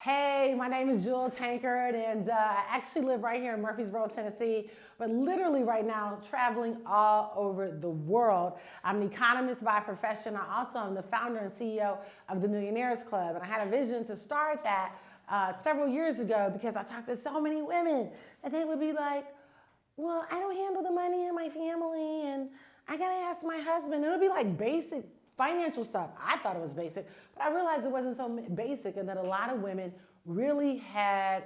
Hey, my name is Jule Tankard, and I actually live right here in Murfreesboro, Tennessee, but literally right now traveling all over the world. I'm an economist by profession. I also am the founder and CEO of the Millionaires Club, and I had a vision to start that several years ago because I talked to so many women, and they would be like, well, I don't handle the money in my family, and I gotta ask my husband. It would be like basic financial stuff. I thought it was basic, but I realized it wasn't so basic, and that a lot of women really had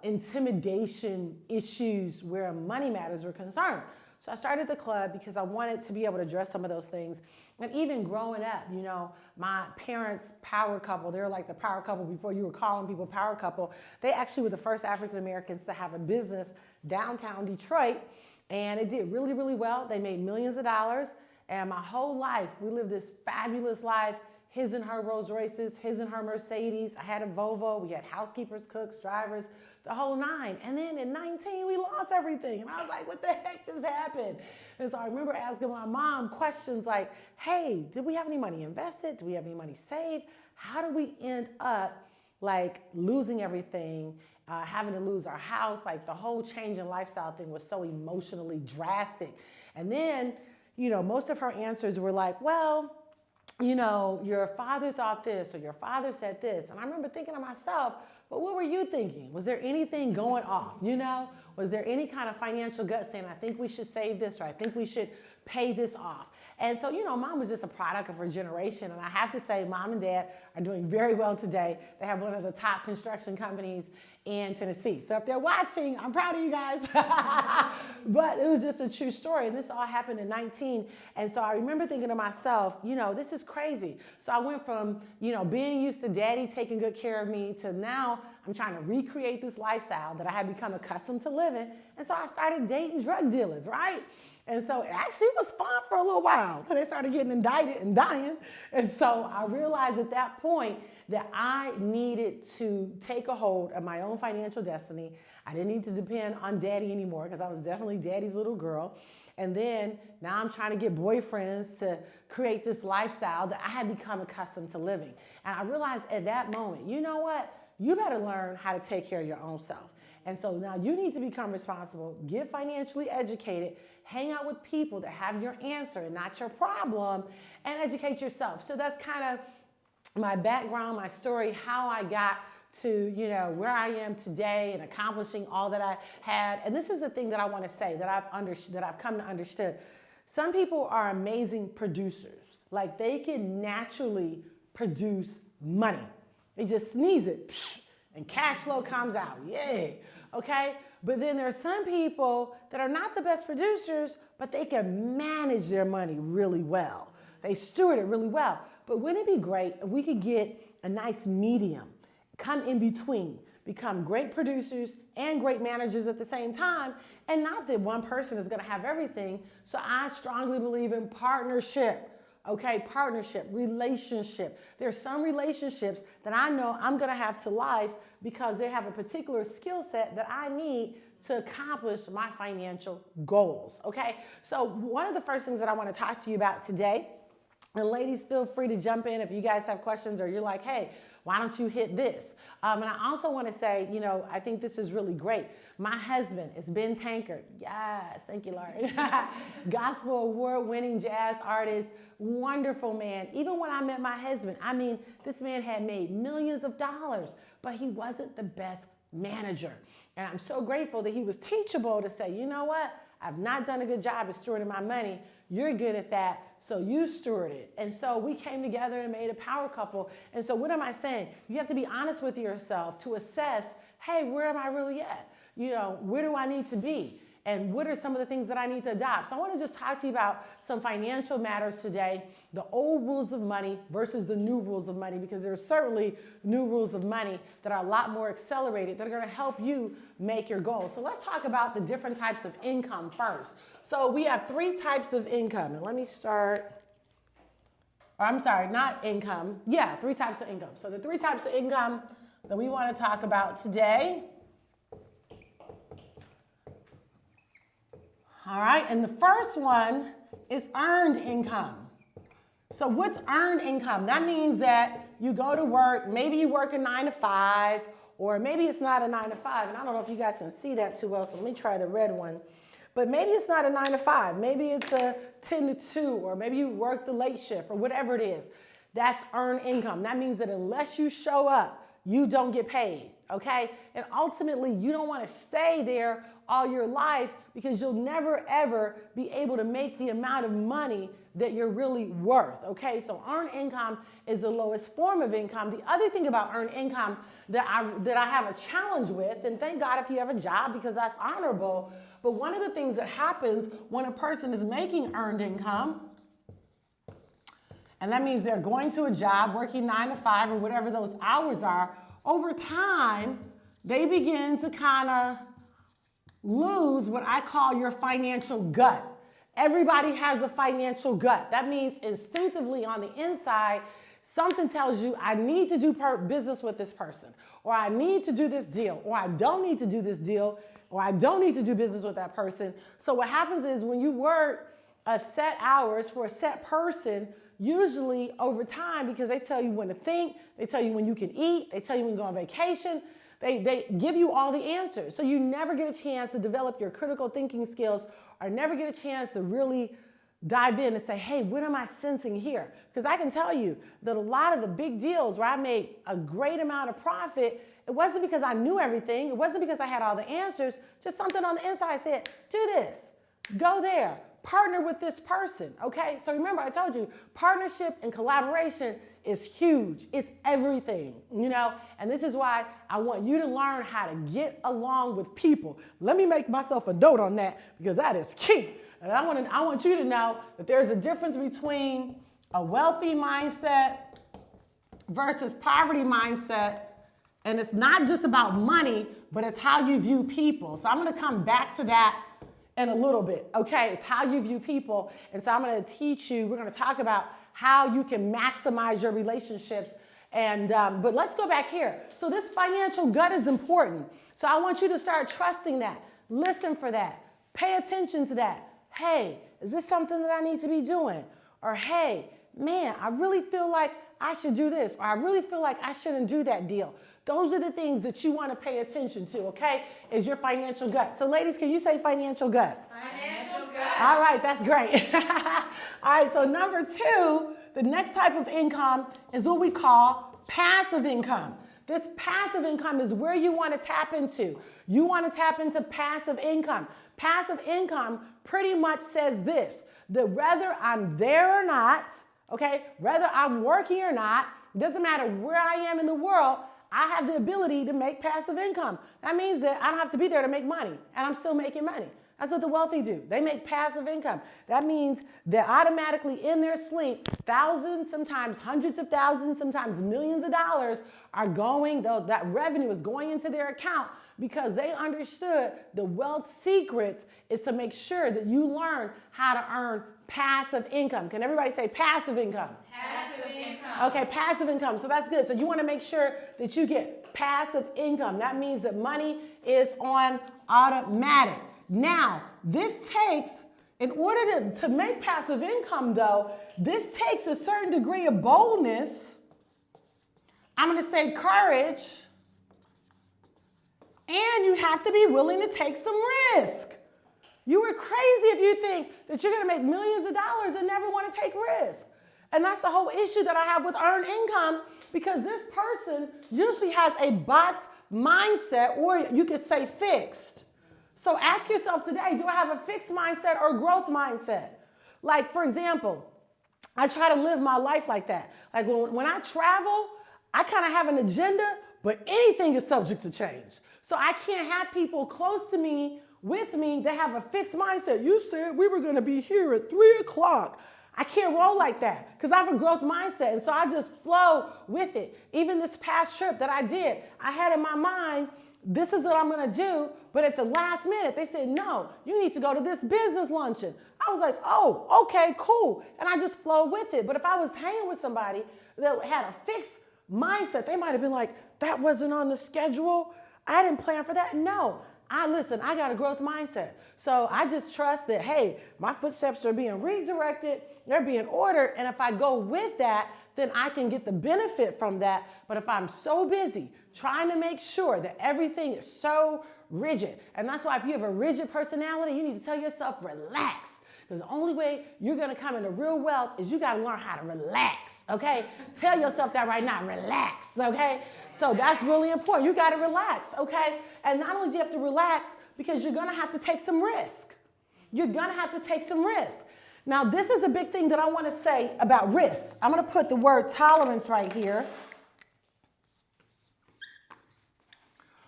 intimidation issues where money matters were concerned. So I started the club because I wanted to be able to address some of those things. And even growing up, my parents' power couple, they were like the power couple before you were calling people power couple. They actually were the first African Americans to have a business downtown Detroit. And it did really, really well. They made millions of dollars. And my whole life, we lived this fabulous life. His and her Rolls Royces, his and her Mercedes. I had a Volvo. We had housekeepers, cooks, drivers, the whole nine. And then in 19, we lost everything. And I was like, what the heck just happened? And so I remember asking my mom questions like, hey, did we have any money invested? Do we have any money saved? How did we end up like losing everything, having to lose our house? Like the whole change in lifestyle thing was so emotionally drastic. And then, most of her answers were like, well, your father thought this or your father said this. And I remember thinking to myself, but what were you thinking? Was there anything going off? Was there any kind of financial gut saying, I think we should save this or I think we should pay this off? And so, mom was just a product of her generation. And I have to say, mom and dad are doing very well today. They have one of the top construction companies in Tennessee. So if they're watching, I'm proud of you guys. But it was just a true story. And this all happened in 19. And so I remember thinking to myself, this is crazy. So I went from, being used to daddy taking good care of me to now I'm trying to recreate this lifestyle that I had become accustomed to living. And so I started dating drug dealers, right? And so it actually was fun for a little while until they started getting indicted and dying. And so I realized at that point that I needed to take a hold of my own financial destiny. I didn't need to depend on daddy anymore because I was definitely daddy's little girl. And then now I'm trying to get boyfriends to create this lifestyle that I had become accustomed to living. And I realized at that moment, you know what? You better learn how to take care of your own self. And so now you need to become responsible, get financially educated, hang out with people that have your answer and not your problem, and educate yourself. So that's kind of my background, my story, how I got to, where I am today and accomplishing all that I had. And this is the thing that I want to say that I've come to understand. Some people are amazing producers. Like they can naturally produce money. They just sneeze it and cash flow comes out. Yay. Okay. But then there are some people that are not the best producers, but they can manage their money really well. They steward it really well. But wouldn't it be great if we could get a nice medium, come in between, become great producers and great managers at the same time, and not that one person is going to have everything. So I strongly believe in partnership. Okay, partnership, relationship. There's some relationships that I know I'm gonna have to life because they have a particular skill set that I need to accomplish my financial goals, okay? So one of the first things that I wanna talk to you about today, and ladies, feel free to jump in if you guys have questions or you're like, hey, why don't you hit this? And I also want to say, I think this is really great. My husband is Ben Tankard. Yes, thank you, Lord. Gospel award-winning jazz artist, wonderful man. Even when I met my husband, this man had made millions of dollars, but he wasn't the best manager. And I'm so grateful that he was teachable to say, you know what? I've not done a good job of stewarding my money. You're good at that, so you steward it. And so we came together and made a power couple. And so what am I saying? You have to be honest with yourself to assess, hey, where am I really at? Where do I need to be? And what are some of the things that I need to adopt? So I want to just talk to you about some financial matters today, the old rules of money versus the new rules of money, because there's certainly new rules of money that are a lot more accelerated that are going to help you make your goals. So let's talk about the different types of income first. So we have three types of income. And let me start. I'm sorry, not income. Yeah, three types of income. So the three types of income that we want to talk about today. All right, and the first one is earned income. So what's earned income? That means that you go to work, maybe you work a 9 to 5, or maybe it's not a 9 to 5. And I don't know if you guys can see that too well, so let me try the red one. But maybe it's not a 9 to 5. Maybe it's a 10 to 2, or maybe you work the late shift, or whatever it is. That's earned income. That means that unless you show up, you don't get paid, okay? And ultimately, you don't want to stay there all your life because you'll never, ever be able to make the amount of money that you're really worth, okay? So earned income is the lowest form of income. The other thing about earned income that I have a challenge with, and thank God if you have a job because that's honorable, but one of the things that happens when a person is making earned income, and that means they're going to a job, working 9 to 5 or whatever those hours are, over time, they begin to kind of lose what I call your financial gut. Everybody has a financial gut. That means instinctively on the inside, something tells you, I need to do business with this person, or I need to do this deal, or I don't need to do this deal, or I don't need to do business with that person. So what happens is when you work a set hours for a set person, usually over time, because they tell you when to think, they tell you when you can eat, they tell you when to go on vacation, they give you all the answers. So you never get a chance to develop your critical thinking skills or never get a chance to really dive in and say, hey, what am I sensing here? Because I can tell you that a lot of the big deals where I made a great amount of profit, it wasn't because I knew everything. It wasn't because I had all the answers. Just something on the inside said, do this, go there, partner with this person, okay? So remember, I told you, partnership and collaboration is huge. It's everything, you know? And this is why I want you to learn how to get along with people. Let me make myself a note on that because that is key. And I want you to know that there's a difference between a wealthy mindset versus poverty mindset. And it's not just about money, but it's how you view people. So I'm gonna come back to that in a little bit, okay? It's how you view people. And so I'm gonna teach you, we're gonna talk about how you can maximize your relationships. And but let's go back here. So this financial gut is important. So I want you to start trusting that. Listen for that. Pay attention to that. Hey, is this something that I need to be doing? Or hey, man, I really feel like I should do this, or I really feel like I shouldn't do that deal. Those are the things that you want to pay attention to, okay, is your financial gut. So ladies, can you say financial gut? Financial gut. All right, that's great. All right, so number 2, the next type of income is what we call passive income. This passive income is where you want to tap into. You want to tap into passive income. Passive income pretty much says this, that whether I'm there or not, okay, whether I'm working or not, doesn't matter where I am in the world, I have the ability to make passive income. That means that I don't have to be there to make money, and I'm still making money. That's what the wealthy do. They make passive income. That means they're automatically in their sleep, thousands, sometimes hundreds of thousands, sometimes millions of dollars are going, that revenue is going into their account because they understood the wealth secrets is to make sure that you learn how to earn passive income. Can everybody say passive income? Passive income. Okay, passive income. So that's good. So you want to make sure that you get passive income. That means that money is on automatic. Now, this takes, in order to make passive income though, this takes a certain degree of boldness. I'm going to say courage. And you have to be willing to take some risk. You were crazy if you think that you're going to make millions of dollars and never want to take risk. And that's the whole issue that I have with earned income, because this person usually has a box mindset, or you could say fixed. So ask yourself today, do I have a fixed mindset or growth mindset? Like, for example, I try to live my life like that. Like when I travel, I kind of have an agenda, but anything is subject to change. So I can't have people close to me, with me, that have a fixed mindset. You said we were going to be here at 3 o'clock. I can't roll like that because I have a growth mindset. And so I just flow with it. Even this past trip that I did, I had in my mind, this is what I'm going to do. But at the last minute, they said, no, you need to go to this business luncheon. I was like, oh, okay, cool. And I just flow with it. But if I was hanging with somebody that had a fixed mindset, they might have been like, that wasn't on the schedule. I didn't plan for that. No, I got a growth mindset. So I just trust that, hey, my footsteps are being redirected, they're being ordered, and if I go with that, then I can get the benefit from that. But if I'm so busy trying to make sure that everything is so rigid, and that's why if you have a rigid personality, you need to tell yourself, relax. Because the only way you're going to come into real wealth is you got to learn how to relax, okay? Tell yourself that right now, relax, okay? So that's really important. You got to relax, okay? And not only do you have to relax, because you're going to have to take some risk. You're going to have to take some risk. Now, this is a big thing that I want to say about risk. I'm going to put the word tolerance right here.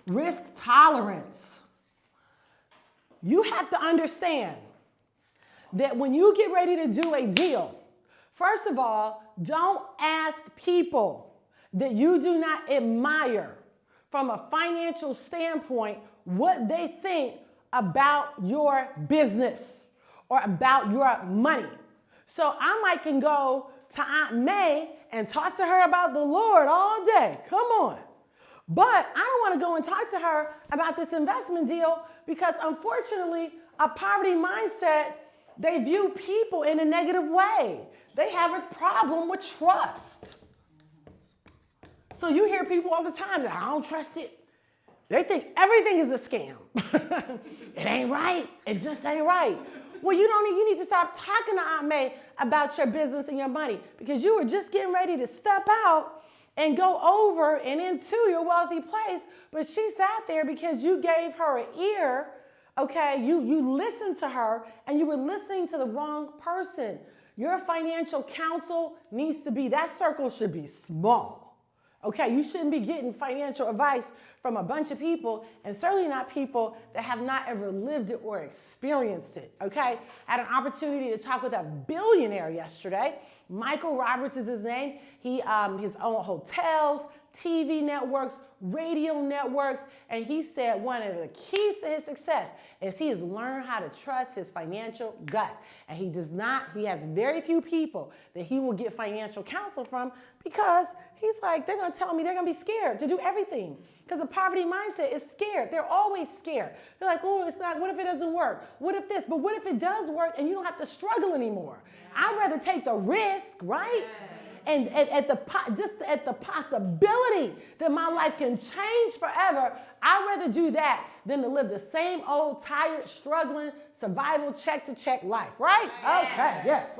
Risk tolerance. You have to understand that when you get ready to do a deal, first of all, don't ask people that you do not admire from a financial standpoint what they think about your business or about your money. So I might can go to Aunt May and talk to her about the Lord all day. Come on. But I don't want to go and talk to her about this investment deal because unfortunately, a poverty mindset, they view people in a negative way. They have a problem with trust. So you hear people all the time say, I don't trust it. They think everything is a scam. It ain't right. It just ain't right. Well, you need to stop talking to Aunt May about your business and your money because you were just getting ready to step out and go over and into your wealthy place, but she sat there because you gave her an ear. Okay, you listened to her and you were listening to the wrong person. Your financial counsel needs to be, that circle should be small. Okay, you shouldn't be getting financial advice from a bunch of people and certainly not people that have not ever lived it or experienced it. Okay, I had an opportunity to talk with a billionaire yesterday. Michael Roberts is his name. He his own hotels, TV networks, radio networks, and he said one of the keys to his success is he has learned how to trust his financial gut. And he has very few people that he will get financial counsel from because he's like, they're gonna tell me they're gonna be scared to do everything. Because the poverty mindset is scared. They're always scared. They're like, oh, it's not, what if it doesn't work? What if this? But what if it does work and you don't have to struggle anymore? I'd rather take the risk, right? And at the possibility that my life can change forever, I'd rather do that than to live the same old tired, struggling, survival, check-to-check life, right? Okay, yes.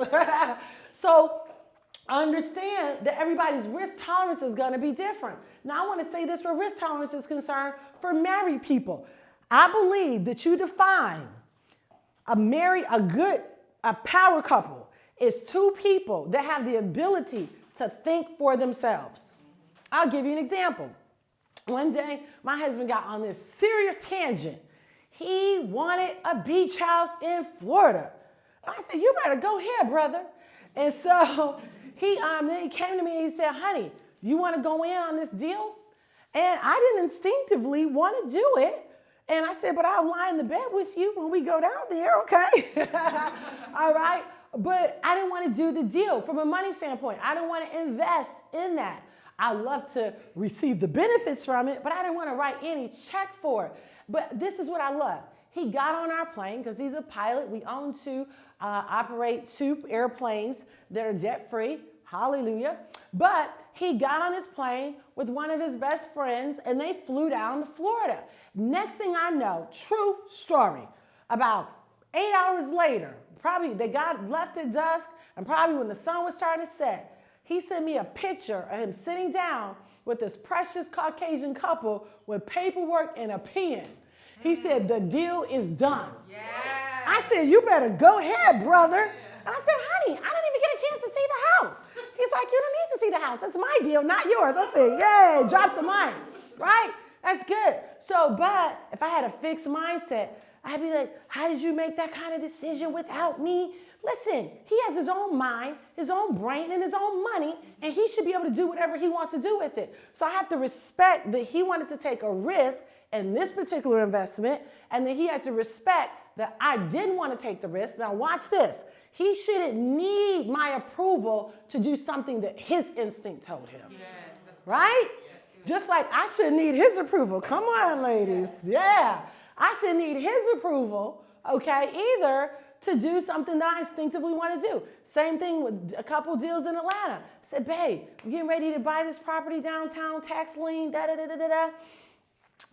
So understand that everybody's risk tolerance is going to be different. Now, I want to say this where risk tolerance is concerned for married people. I believe that you define a power couple is two people that have the ability to think for themselves. I'll give you an example. One day, my husband got on this serious tangent. He wanted a beach house in Florida. I said, you better go here, brother. And so then he came to me and he said, honey, do you want to go in on this deal? And I didn't instinctively want to do it. And I said, but I'll lie in the bed with you when we go down there, okay? All right. But I didn't want to do the deal from a money standpoint. I didn't want to invest in that. I love to receive the benefits from it, but I didn't want to write any check for it. But this is what I love. He got on our plane because he's a pilot. We operate two airplanes that are debt-free. Hallelujah. But he got on his plane with one of his best friends and they flew down to Florida. Next thing I know, true story, about 8 hours later, probably they got left at dusk and probably when the sun was starting to set, he sent me a picture of him sitting down with this precious Caucasian couple with paperwork and a pen. He said, the deal is done. Yeah. I said, you better go ahead, brother. And I said, honey, I didn't even get a chance to see the house. He's like, you don't need to see the house. It's my deal, not yours. I said, yay, drop the mic, right? That's good. So, but if I had a fixed mindset, I'd be like, how did you make that kind of decision without me? Listen, he has his own mind, his own brain, and his own money, and he should be able to do whatever he wants to do with it. So I have to respect that he wanted to take a risk in this particular investment, and that he had to respect that I didn't want to take the risk. Now watch this. He shouldn't need my approval to do something that his instinct told him. Yes, right? Yes, just like I shouldn't need his approval. Come on, ladies. Yeah. I shouldn't need his approval, okay, either to do something that I instinctively want to do. Same thing with a couple deals in Atlanta. I said, babe, I'm getting ready to buy this property downtown, tax lien, da-da-da-da-da-da.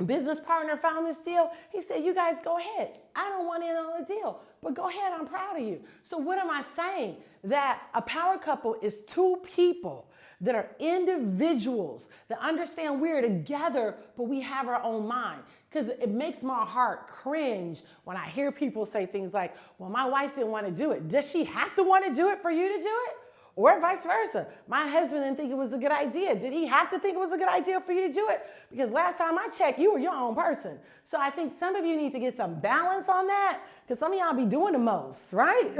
Business partner found this deal. He said, you guys go ahead. I don't want in on the deal, but go ahead. I'm proud of you. So what am I saying? That a power couple is two people that are individuals that understand we're together, but we have our own mind. Because it makes my heart cringe when I hear people say things like, well, my wife didn't want to do it. Does she have to want to do it for you to do it? Or vice versa. My husband didn't think it was a good idea. Did he have to think it was a good idea for you to do it? Because last time I checked, you were your own person. So I think some of you need to get some balance on that, because some of y'all be doing the most, right?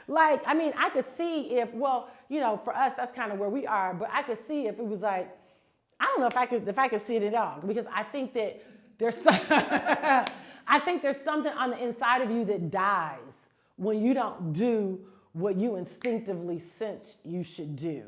Like, I mean, I could see if, well, you know, for us, that's kind of where we are, but I could see if it was like, I don't know if I could see it at all, because I think that there's I think there's something on the inside of you that dies when you don't do what you instinctively sense you should do.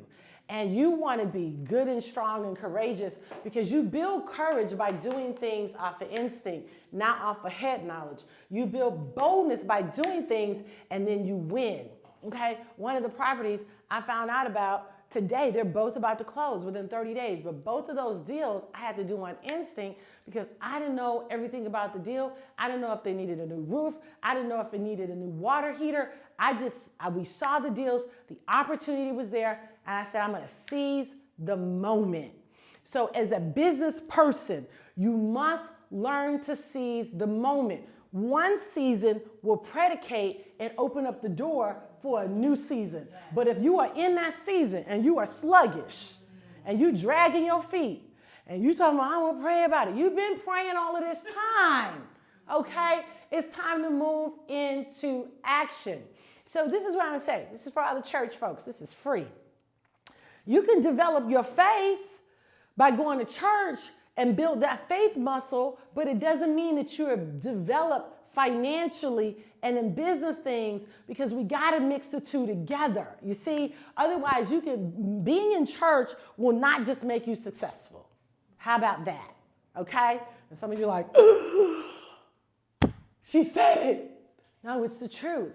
And you want to be good and strong and courageous, because you build courage by doing things off of instinct, not off of head knowledge. You build boldness by doing things, and then you win. Okay? One of the properties I found out about today, they're both about to close within 30 days. But both of those deals I had to do on instinct, because I didn't know everything about the deal. I didn't know if they needed a new roof. I didn't know if it needed a new water heater. We saw the deals, the opportunity was there, and I said, I'm gonna seize the moment. So as a business person, you must learn to seize the moment. One season will predicate and open up the door for a new season. But if you are in that season and you are sluggish and you dragging your feet and you talking about, I want to pray about it. You've been praying all of this time, okay? It's time to move into action. So this is what I'm saying. This is for other church folks. This is free. You can develop your faith by going to church and build that faith muscle, but it doesn't mean that you're developed financially and in business things, because we got to mix the two together. You see, otherwise being in church will not just make you successful. How about that? Okay? And some of you are like, she said it. No, it's the truth.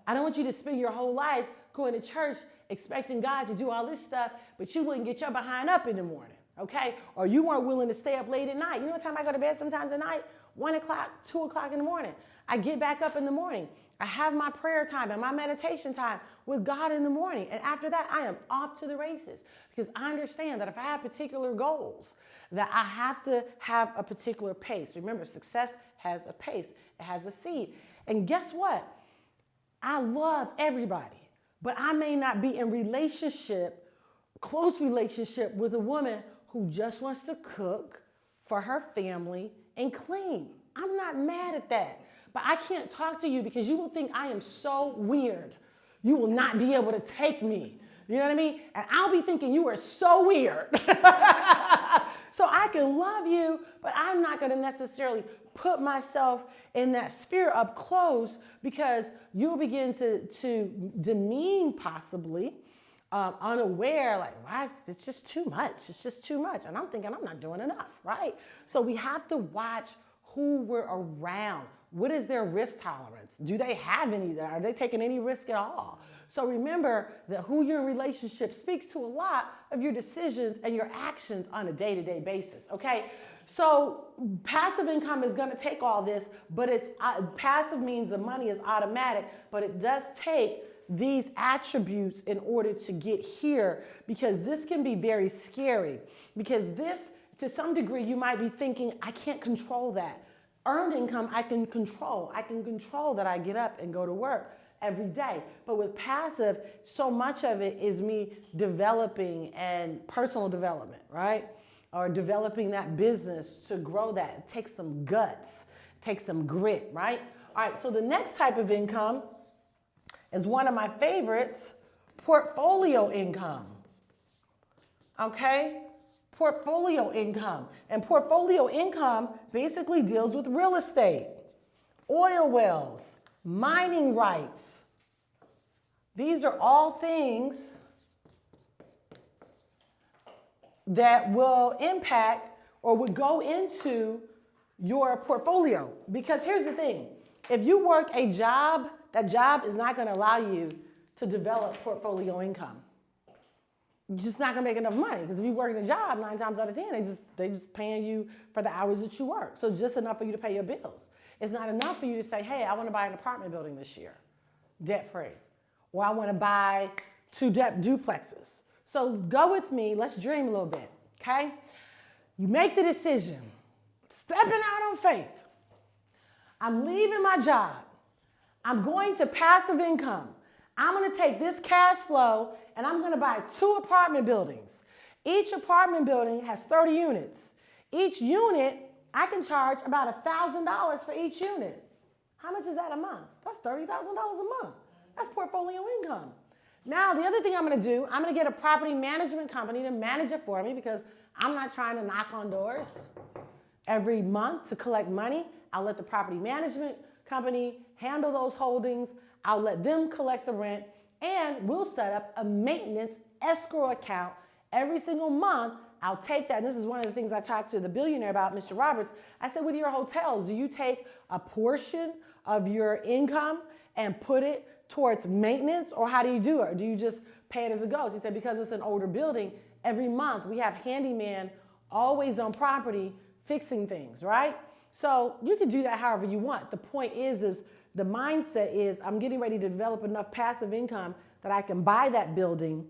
I don't want you to spend your whole life going to church expecting God to do all this stuff, but you wouldn't get your behind up in the morning. Okay? Or you weren't willing to stay up late at night. You know what time I go to bed sometimes at night? 1 o'clock, 2 o'clock in the morning. I get back up in the morning. I have my prayer time and my meditation time with God in the morning. And after that, I am off to the races, because I understand that if I have particular goals, that I have to have a particular pace. Remember, success has a pace. It has a seed. And guess what? I love everybody, but I may not be in close relationship with a woman who just wants to cook for her family and clean. I'm not mad at that, but I can't talk to you because you will think I am so weird. You will not be able to take me. You know what I mean? And I'll be thinking you are so weird. So I can love you, but I'm not going to necessarily put myself in that sphere up close, because you'll begin to demean, possibly, unaware, like, why? It's just too much. It's just too much. And I'm thinking I'm not doing enough, right? So we have to watch who we're around. What is their risk tolerance? Do they have any? Are they taking any risk at all? So remember that who you're in relationship speaks to a lot of your decisions and your actions on a day-to-day basis, okay? So passive income is going to take all this, but passive means the money is automatic, but it does take these attributes in order to get here, because this can be very scary, because this, to some degree, you might be thinking, I can't control that. Earned income, I can control. I can control that I get up and go to work every day. But with passive, so much of it is me developing and personal development, right? Or developing that business to grow that. It takes some guts, it takes some grit, right? All right, so the next type of income is one of my favorites, portfolio income. Okay? Portfolio income. And portfolio income basically deals with real estate, oil wells, mining rights. These are all things that will impact or would go into your portfolio. Because here's the thing, if you work a job, that job is not gonna allow you to develop portfolio income. You're just not gonna make enough money, because if you work in a job, 9 times out of 10, they just paying you for the hours that you work. So just enough for you to pay your bills. It's not enough for you to say, hey, I wanna buy an apartment building this year, debt-free. Or I wanna buy 2 duplexes. So go with me, let's dream a little bit, okay? You make the decision, stepping out on faith. I'm leaving my job. I'm going to passive income. I'm gonna take this cash flow and I'm gonna buy 2 apartment buildings. Each apartment building has 30 units. Each unit, I can charge about $1,000 for each unit. How much is that a month? That's $30,000 a month. That's portfolio income. Now, the other thing I'm gonna do, I'm gonna get a property management company to manage it for me, because I'm not trying to knock on doors every month to collect money. I'll let the property management company handle those holdings. I'll let them collect the rent, and we'll set up a maintenance escrow account every single month. I'll take that, and this is one of the things I talked to the billionaire about, Mr. Roberts. I said, with your hotels, do you take a portion of your income and put it towards maintenance, or how do you do it? Or do you just pay it as it goes? He said, because it's an older building, every month we have handyman always on property fixing things, right? So you can do that however you want. The point is the mindset is, I'm getting ready to develop enough passive income that I can buy that building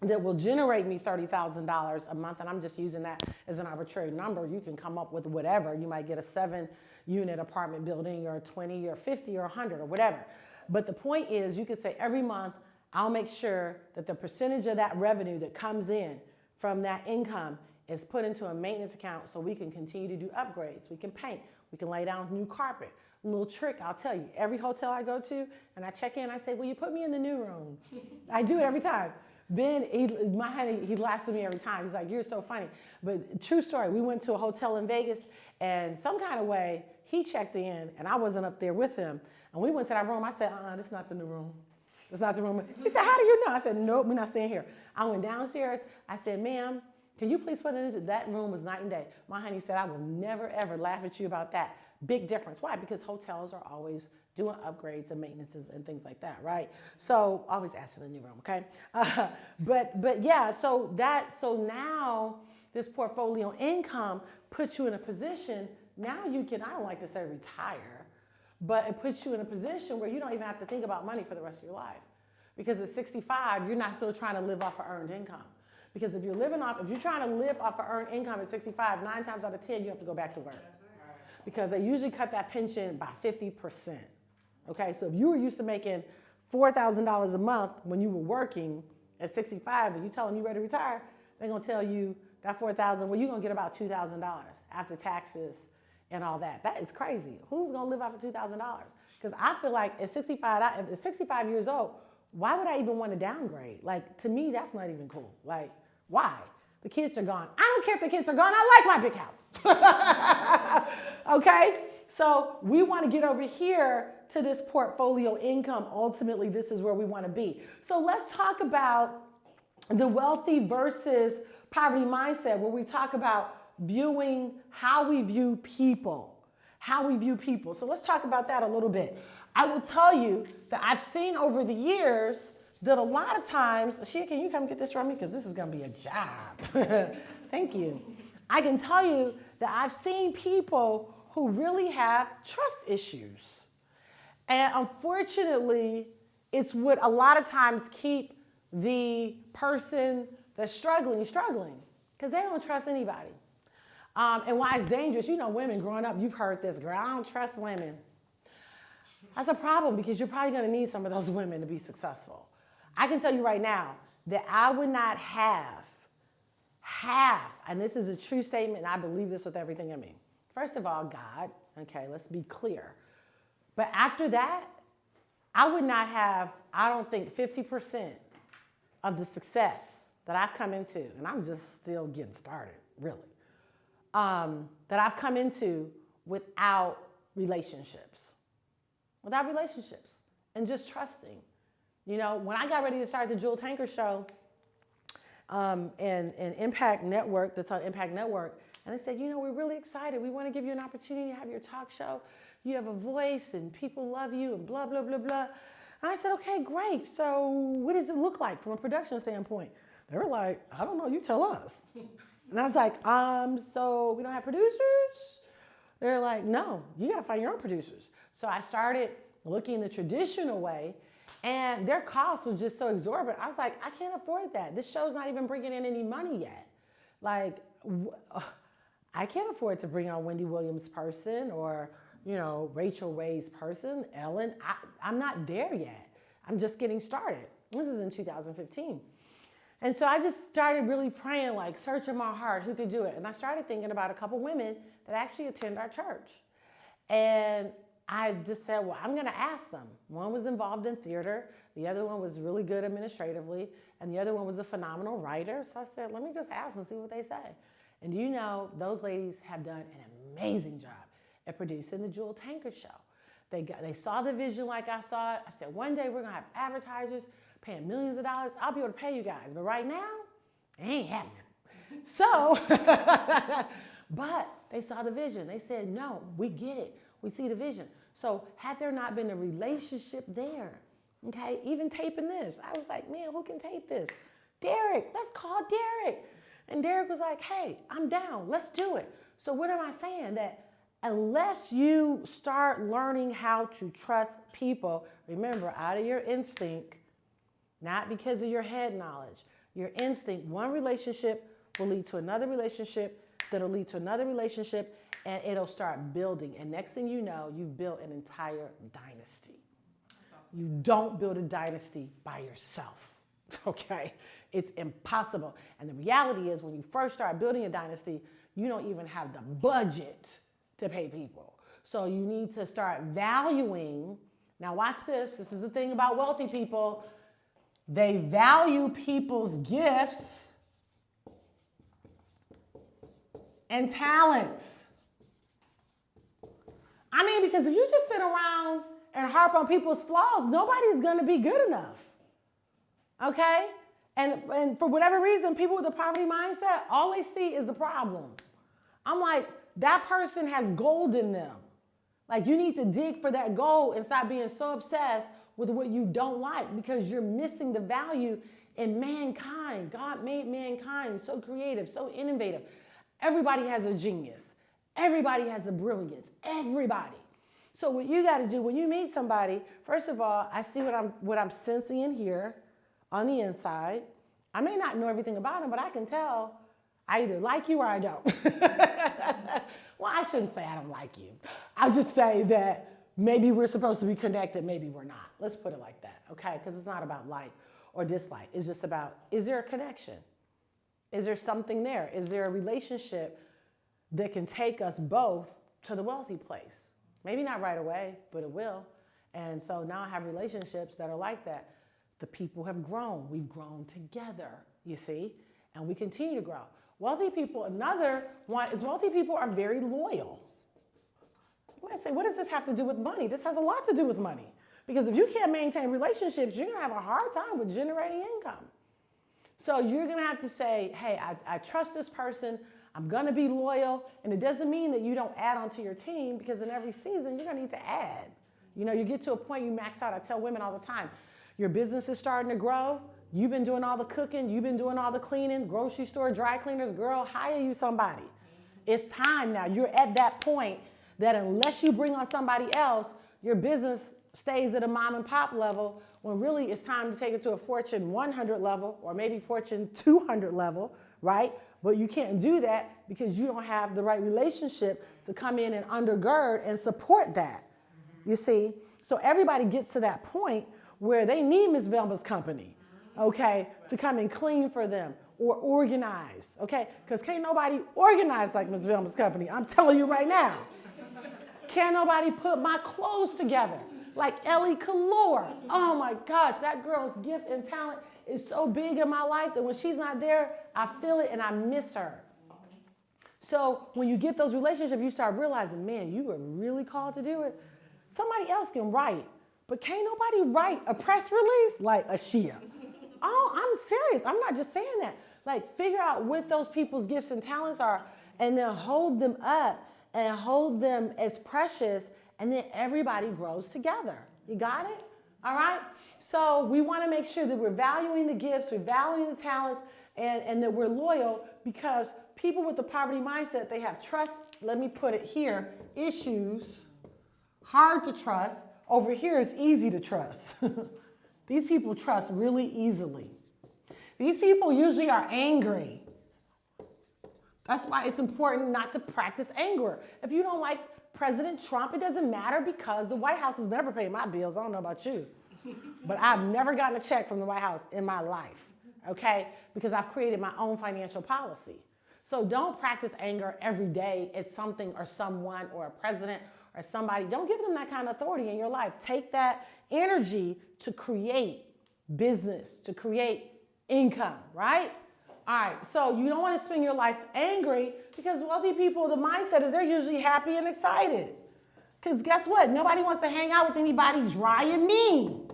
that will generate me $30,000 a month. And I'm just using that as an arbitrary number. You can come up with whatever. You might get a 7-unit apartment building, or 20 or 50 or 100 or whatever. But the point is, you could say every month, I'll make sure that the percentage of that revenue that comes in from that income is put into a maintenance account, so we can continue to do upgrades. We can paint, we can lay down new carpet. A little trick, I'll tell you, every hotel I go to and I check in, I say, will you put me in the new room? I do it every time. Ben, my honey, he laughs at me every time. He's like, you're so funny. But true story, we went to a hotel in Vegas, and some kind of way, he checked in and I wasn't up there with him. And we went to that room. I said, this is not the new room. It's not the room. He said, how do you know? I said, nope, we're not staying here. I went downstairs. I said, ma'am, can you please put it into that room? Was night and day. My honey said, I will never, ever laugh at you about that. Big difference. Why? Because hotels are always doing upgrades and maintenances and things like that, right? So always ask for the new room, okay? But yeah, so now this portfolio income puts you in a position, now you can, I don't like to say retire, but it puts you in a position where you don't even have to think about money for the rest of your life. Because at 65, you're not still trying to live off of earned income. Because if you're trying to live off of earned income at 65, 9 times out of 10, you have to go back to work. Because they usually cut that pension by 50%. Okay, so if you were used to making $4,000 a month when you were working at 65, and you tell them you're ready to retire, they're gonna tell you that $4,000, well, you're gonna get about $2,000 after taxes and all that. That is crazy. Who's gonna live off of $2,000? Because I feel like at 65 years old, why would I even want to downgrade? Like, to me, that's not even cool. Like, why? The kids are gone. I don't care if the kids are gone. I like my big house. Okay? So we want to get over here to this portfolio income. Ultimately, this is where we want to be. So let's talk about the wealthy versus poverty mindset, where we talk about viewing how we view people. How we view people. So let's talk about that a little bit. I will tell you that I've seen over the years that a lot of times, Shia, can you come get this from me? Because this is going to be a job. Thank you. I can tell you that I've seen people who really have trust issues. And unfortunately, it's what a lot of times keep the person that's struggling, because they don't trust anybody. And why it's dangerous, you know, women growing up, you've heard this, girl, I don't trust women. That's a problem, because you're probably going to need some of those women to be successful. I can tell you right now that I would not have, and this is a true statement, and I believe this with everything in me. First of all, God, okay, let's be clear. But after that, I would not have, I don't think, 50% of the success that I've come into, and I'm just still getting started, really, that I've come into without relationships. Without relationships and just trusting. You know, when I got ready to start the Jule Tanker Show and Impact Network, that's on Impact Network, And they said, we're really excited. We want to give you an opportunity to have your talk show. You have a voice and people love you and blah, blah, blah, blah. And I said, okay, great. So what does it look like from a production standpoint? They were like, I don't know, you tell us. And I was like, so we don't have producers? They're like, no, you gotta find your own producers. So I started looking the traditional way, and their cost was just so exorbitant. I was like, I can't afford that. This show's not even bringing in any money yet. Like, I can't afford to bring on Wendy Williams' person or, Rachel Ray's person, Ellen. I'm not there yet. I'm just getting started. This is in 2015. And so I just started really praying, like searching my heart, who could do it? And I started thinking about a couple women that actually attend our church. And I just said, well, I'm gonna ask them. One was involved in theater, the other one was really good administratively, and the other one was a phenomenal writer. So I said, let me just ask them, see what they say. And those ladies have done an amazing job at producing the Jule Tankard show. They saw the vision like I saw it. I said, one day we're gonna have advertisers paying millions of dollars. I'll be able to pay you guys, but right now, it ain't happening. So, but they saw the vision. They said, no, we get it. We see the vision. So had there not been a relationship there, okay, even taping this, I was like, man, who can tape this? Derek, let's call Derek. And Derek was like, hey, I'm down, let's do it. So what am I saying? That unless you start learning how to trust people, remember, out of your instinct, not because of your head knowledge, your instinct, one relationship will lead to another relationship, that'll lead to another relationship, and it'll start building. And next thing you know, you've built an entire dynasty. Awesome. You don't build a dynasty by yourself, okay? It's impossible. And the reality is when you first start building a dynasty, you don't even have the budget to pay people. So you need to start valuing. Now watch this. This is the thing about wealthy people. They value people's gifts and talents. I mean, because if you just sit around and harp on people's flaws, nobody's gonna be good enough, okay? And for whatever reason, people with a poverty mindset, all they see is the problem. I'm like, that person has gold in them. Like, you need to dig for that gold and stop being so obsessed with what you don't like, because you're missing the value in mankind. God made mankind so creative, so innovative. Everybody has a genius. Everybody has a brilliance. Everybody. So what you got to do when you meet somebody, first of all, I see what I'm sensing in here on the inside. I may not know everything about them, but I can tell I either like you or I don't. Well, I shouldn't say I don't like you. I'll just say that maybe we're supposed to be connected, maybe we're not. Let's put it like that, okay? Because it's not about like or dislike. It's just about, is there a connection? Is there something there? Is there a relationship that can take us both to the wealthy place? Maybe not right away, but it will. And so now I have relationships that are like that. The people have grown. We've grown together, you see? And we continue to grow. Wealthy people, another one is wealthy people are very loyal. You might say, what does this have to do with money? This has a lot to do with money. Because if you can't maintain relationships, you're gonna have a hard time with generating income. So you're gonna have to say, hey, I trust this person, I'm gonna be loyal, and it doesn't mean that you don't add onto your team, because in every season, you're gonna need to add. You know, you get to a point you max out. I tell women all the time, your business is starting to grow, you've been doing all the cooking, you've been doing all the cleaning, grocery store, dry cleaners, girl, hire you somebody. It's time now. You're at that point that unless you bring on somebody else, your business stays at a mom and pop level, when really it's time to take it to a Fortune 100 level or maybe Fortune 200 level, right? But you can't do that because you don't have the right relationship to come in and undergird and support that, you see? So everybody gets to that point where they need Ms. Velma's company, okay, to come and clean for them or organize, okay? Because can't nobody organize like Ms. Velma's company, I'm telling you right now. Can't nobody put my clothes together like Ellie Kalor. Oh my gosh, that girl's gift and talent is so big in my life that when she's not there, I feel it and I miss her. So when you get those relationships, you start realizing, man, you were really called to do it. Somebody else can write, but can't nobody write a press release like a Shia. Oh, I'm serious. I'm not just saying that. Like, figure out what those people's gifts and talents are and then hold them up and hold them as precious, and then everybody grows together. You got it? All right? So we want to make sure that we're valuing the gifts, we're valuing the talents, and that we're loyal, because people with the poverty mindset, they have trust, let me put it here, issues, hard to trust. Over here is easy to trust. These people trust really easily. These people usually are angry. That's why it's important not to practice anger. If you don't like President Trump, it doesn't matter, because the White House has never paid my bills. I don't know about you, but I've never gotten a check from the White House in my life, okay? Because I've created my own financial policy. So don't practice anger every day at something or someone or a president or somebody. Don't give them that kind of authority in your life. Take that energy to create business, to create income, right? All right, so you don't want to spend your life angry, because wealthy people, the mindset is they're usually happy and excited. Because guess what? Nobody wants to hang out with anybody dry and mean.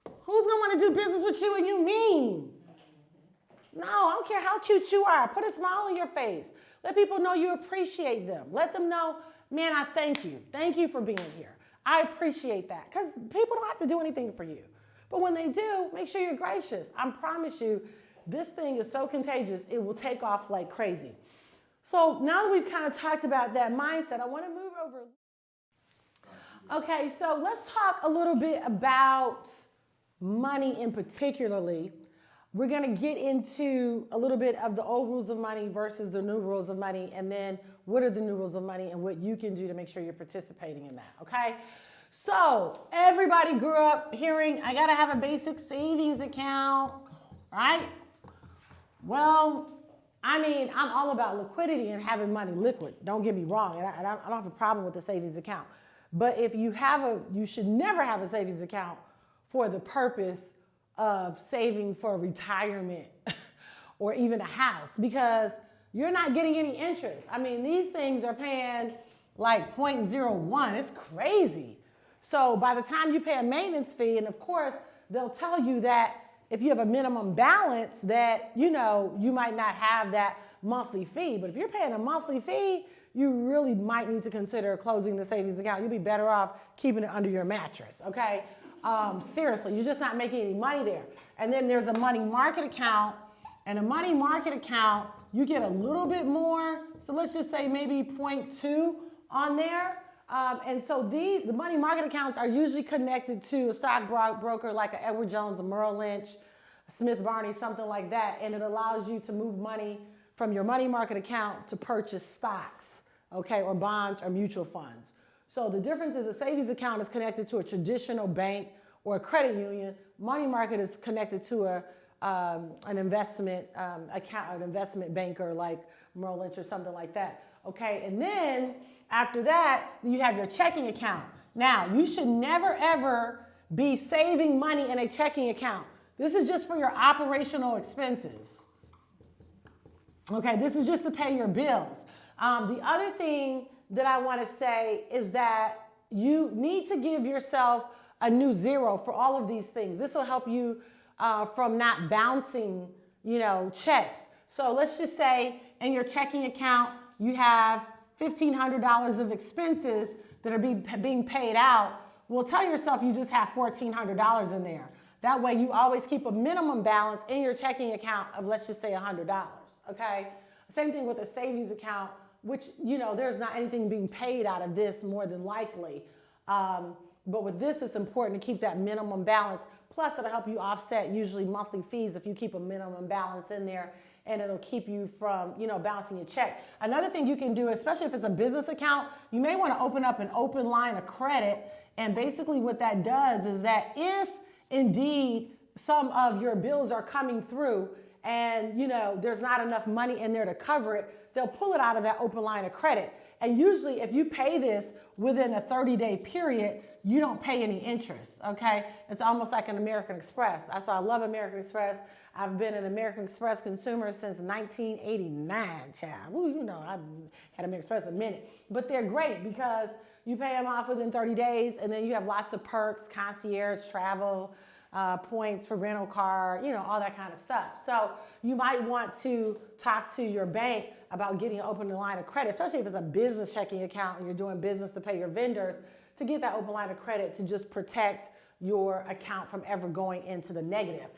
Who's going to want to do business with you and you mean? No, I don't care how cute you are. Put a smile on your face. Let people know you appreciate them. Let them know, man, I thank you. Thank you for being here. I appreciate that. Because people don't have to do anything for you. But when they do, make sure you're gracious. I promise you, this thing is so contagious, it will take off like crazy. So now that we've kind of talked about that mindset, I want to move over. Okay, so let's talk a little bit about money in particularly. We're going to get into a little bit of the old rules of money versus the new rules of money, and then what are the new rules of money and what you can do to make sure you're participating in that, okay? So everybody grew up hearing, I got to have a basic savings account, right? Well, I mean, I'm all about liquidity and having money liquid. Don't get me wrong, and I don't have a problem with the savings account. But if you you should never have a savings account for the purpose of saving for retirement or even a house, because you're not getting any interest. I mean, these things are paying like 0.01. It's crazy. So by the time you pay a maintenance fee, and of course, they'll tell you that if you have a minimum balance that, you know, you might not have that monthly fee. But if you're paying a monthly fee, you really might need to consider closing the savings account. You'll be better off keeping it under your mattress, okay? Seriously, you're just not making any money there. And then there's a money market account, and a money market account, you get a little bit more. So let's just say maybe 0.2 on there. And so the money market accounts are usually connected to a stock broker like a Edward Jones, a Merrill Lynch, a Smith Barney, something like that. And it allows you to move money from your money market account to purchase stocks, okay, or bonds or mutual funds. So the difference is a savings account is connected to a traditional bank or a credit union. Money market is connected to an investment account, an investment banker like Merrill Lynch or something like that. Okay, and then after that, you have your checking account. Now, you should never ever be saving money in a checking account. This is just for your operational expenses. Okay, this is just to pay your bills. The other thing that I want to say is that you need to give yourself a new zero for all of these things. This will help you from not bouncing, you know, checks. So let's just say in your checking account, you have $1,500 of expenses that are being paid out. Well, tell yourself you just have $1,400 in there. That way you always keep a minimum balance in your checking account of, let's just say, $100, okay? Same thing with a savings account, which, you know, there's not anything being paid out of this more than likely. But with this, it's important to keep that minimum balance. Plus, it'll help you offset usually monthly fees if you keep a minimum balance in there, and it'll keep you from, you know, bouncing your check. Another thing you can do, especially if it's a business account, you may want to open up an open line of credit. And basically what that does is that if indeed some of your bills are coming through and, you know, there's not enough money in there to cover it, they'll pull it out of that open line of credit. And usually if you pay this within a 30-day period, you don't pay any interest, okay? It's almost like an American Express. That's why I love American Express. I've been an American Express consumer since 1989, child. Ooh, you know, I've had American Express a minute. But they're great because you pay them off within 30 days, and then you have lots of perks, concierge, travel, points for rental car, all that kind of stuff. So you might want to talk to your bank about getting an open line of credit, especially if it's a business checking account and you're doing business to pay your vendors, to get that open line of credit to just protect your account from ever going into the negative.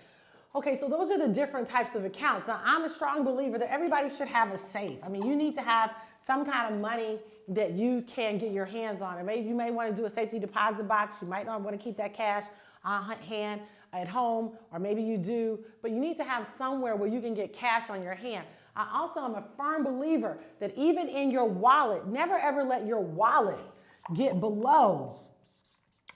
Okay, so those are the different types of accounts. Now, I'm a strong believer that everybody should have a safe. I mean, you need to have some kind of money that you can get your hands on. And maybe you may want to do a safety deposit box. You might not want to keep that cash on hand at home, or maybe you do, but you need to have somewhere where you can get cash on your hand. I also am a firm believer that even in your wallet, never ever let your wallet get below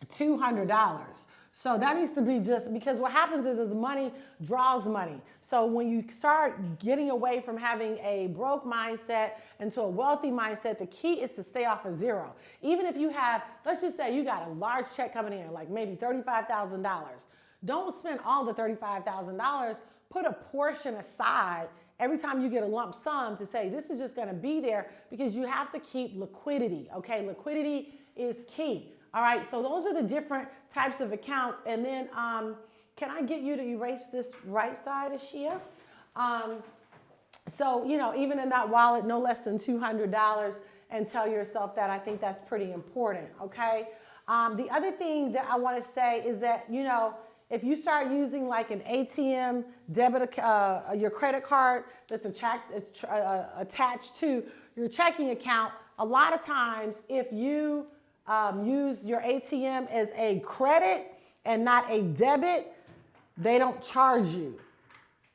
$200. So that needs to be just, because what happens is money draws money. So when you start getting away from having a broke mindset into a wealthy mindset, the key is to stay off of zero. Even if you have, let's just say you got a large check coming in, like maybe $35,000. Don't spend all the $35,000. Put a portion aside every time you get a lump sum to say, this is just going to be there, because you have to keep liquidity. Okay, liquidity is key. All right, so those are the different types of accounts. And then can I get you to erase this right side, Ashia? So, even in that wallet, no less than $200, and tell yourself that. I think that's pretty important, okay? The other thing that I want to say is that, if you start using like an ATM debit, your credit card that's attached to your checking account, a lot of times if you use your ATM as a credit and not a debit, they don't charge you,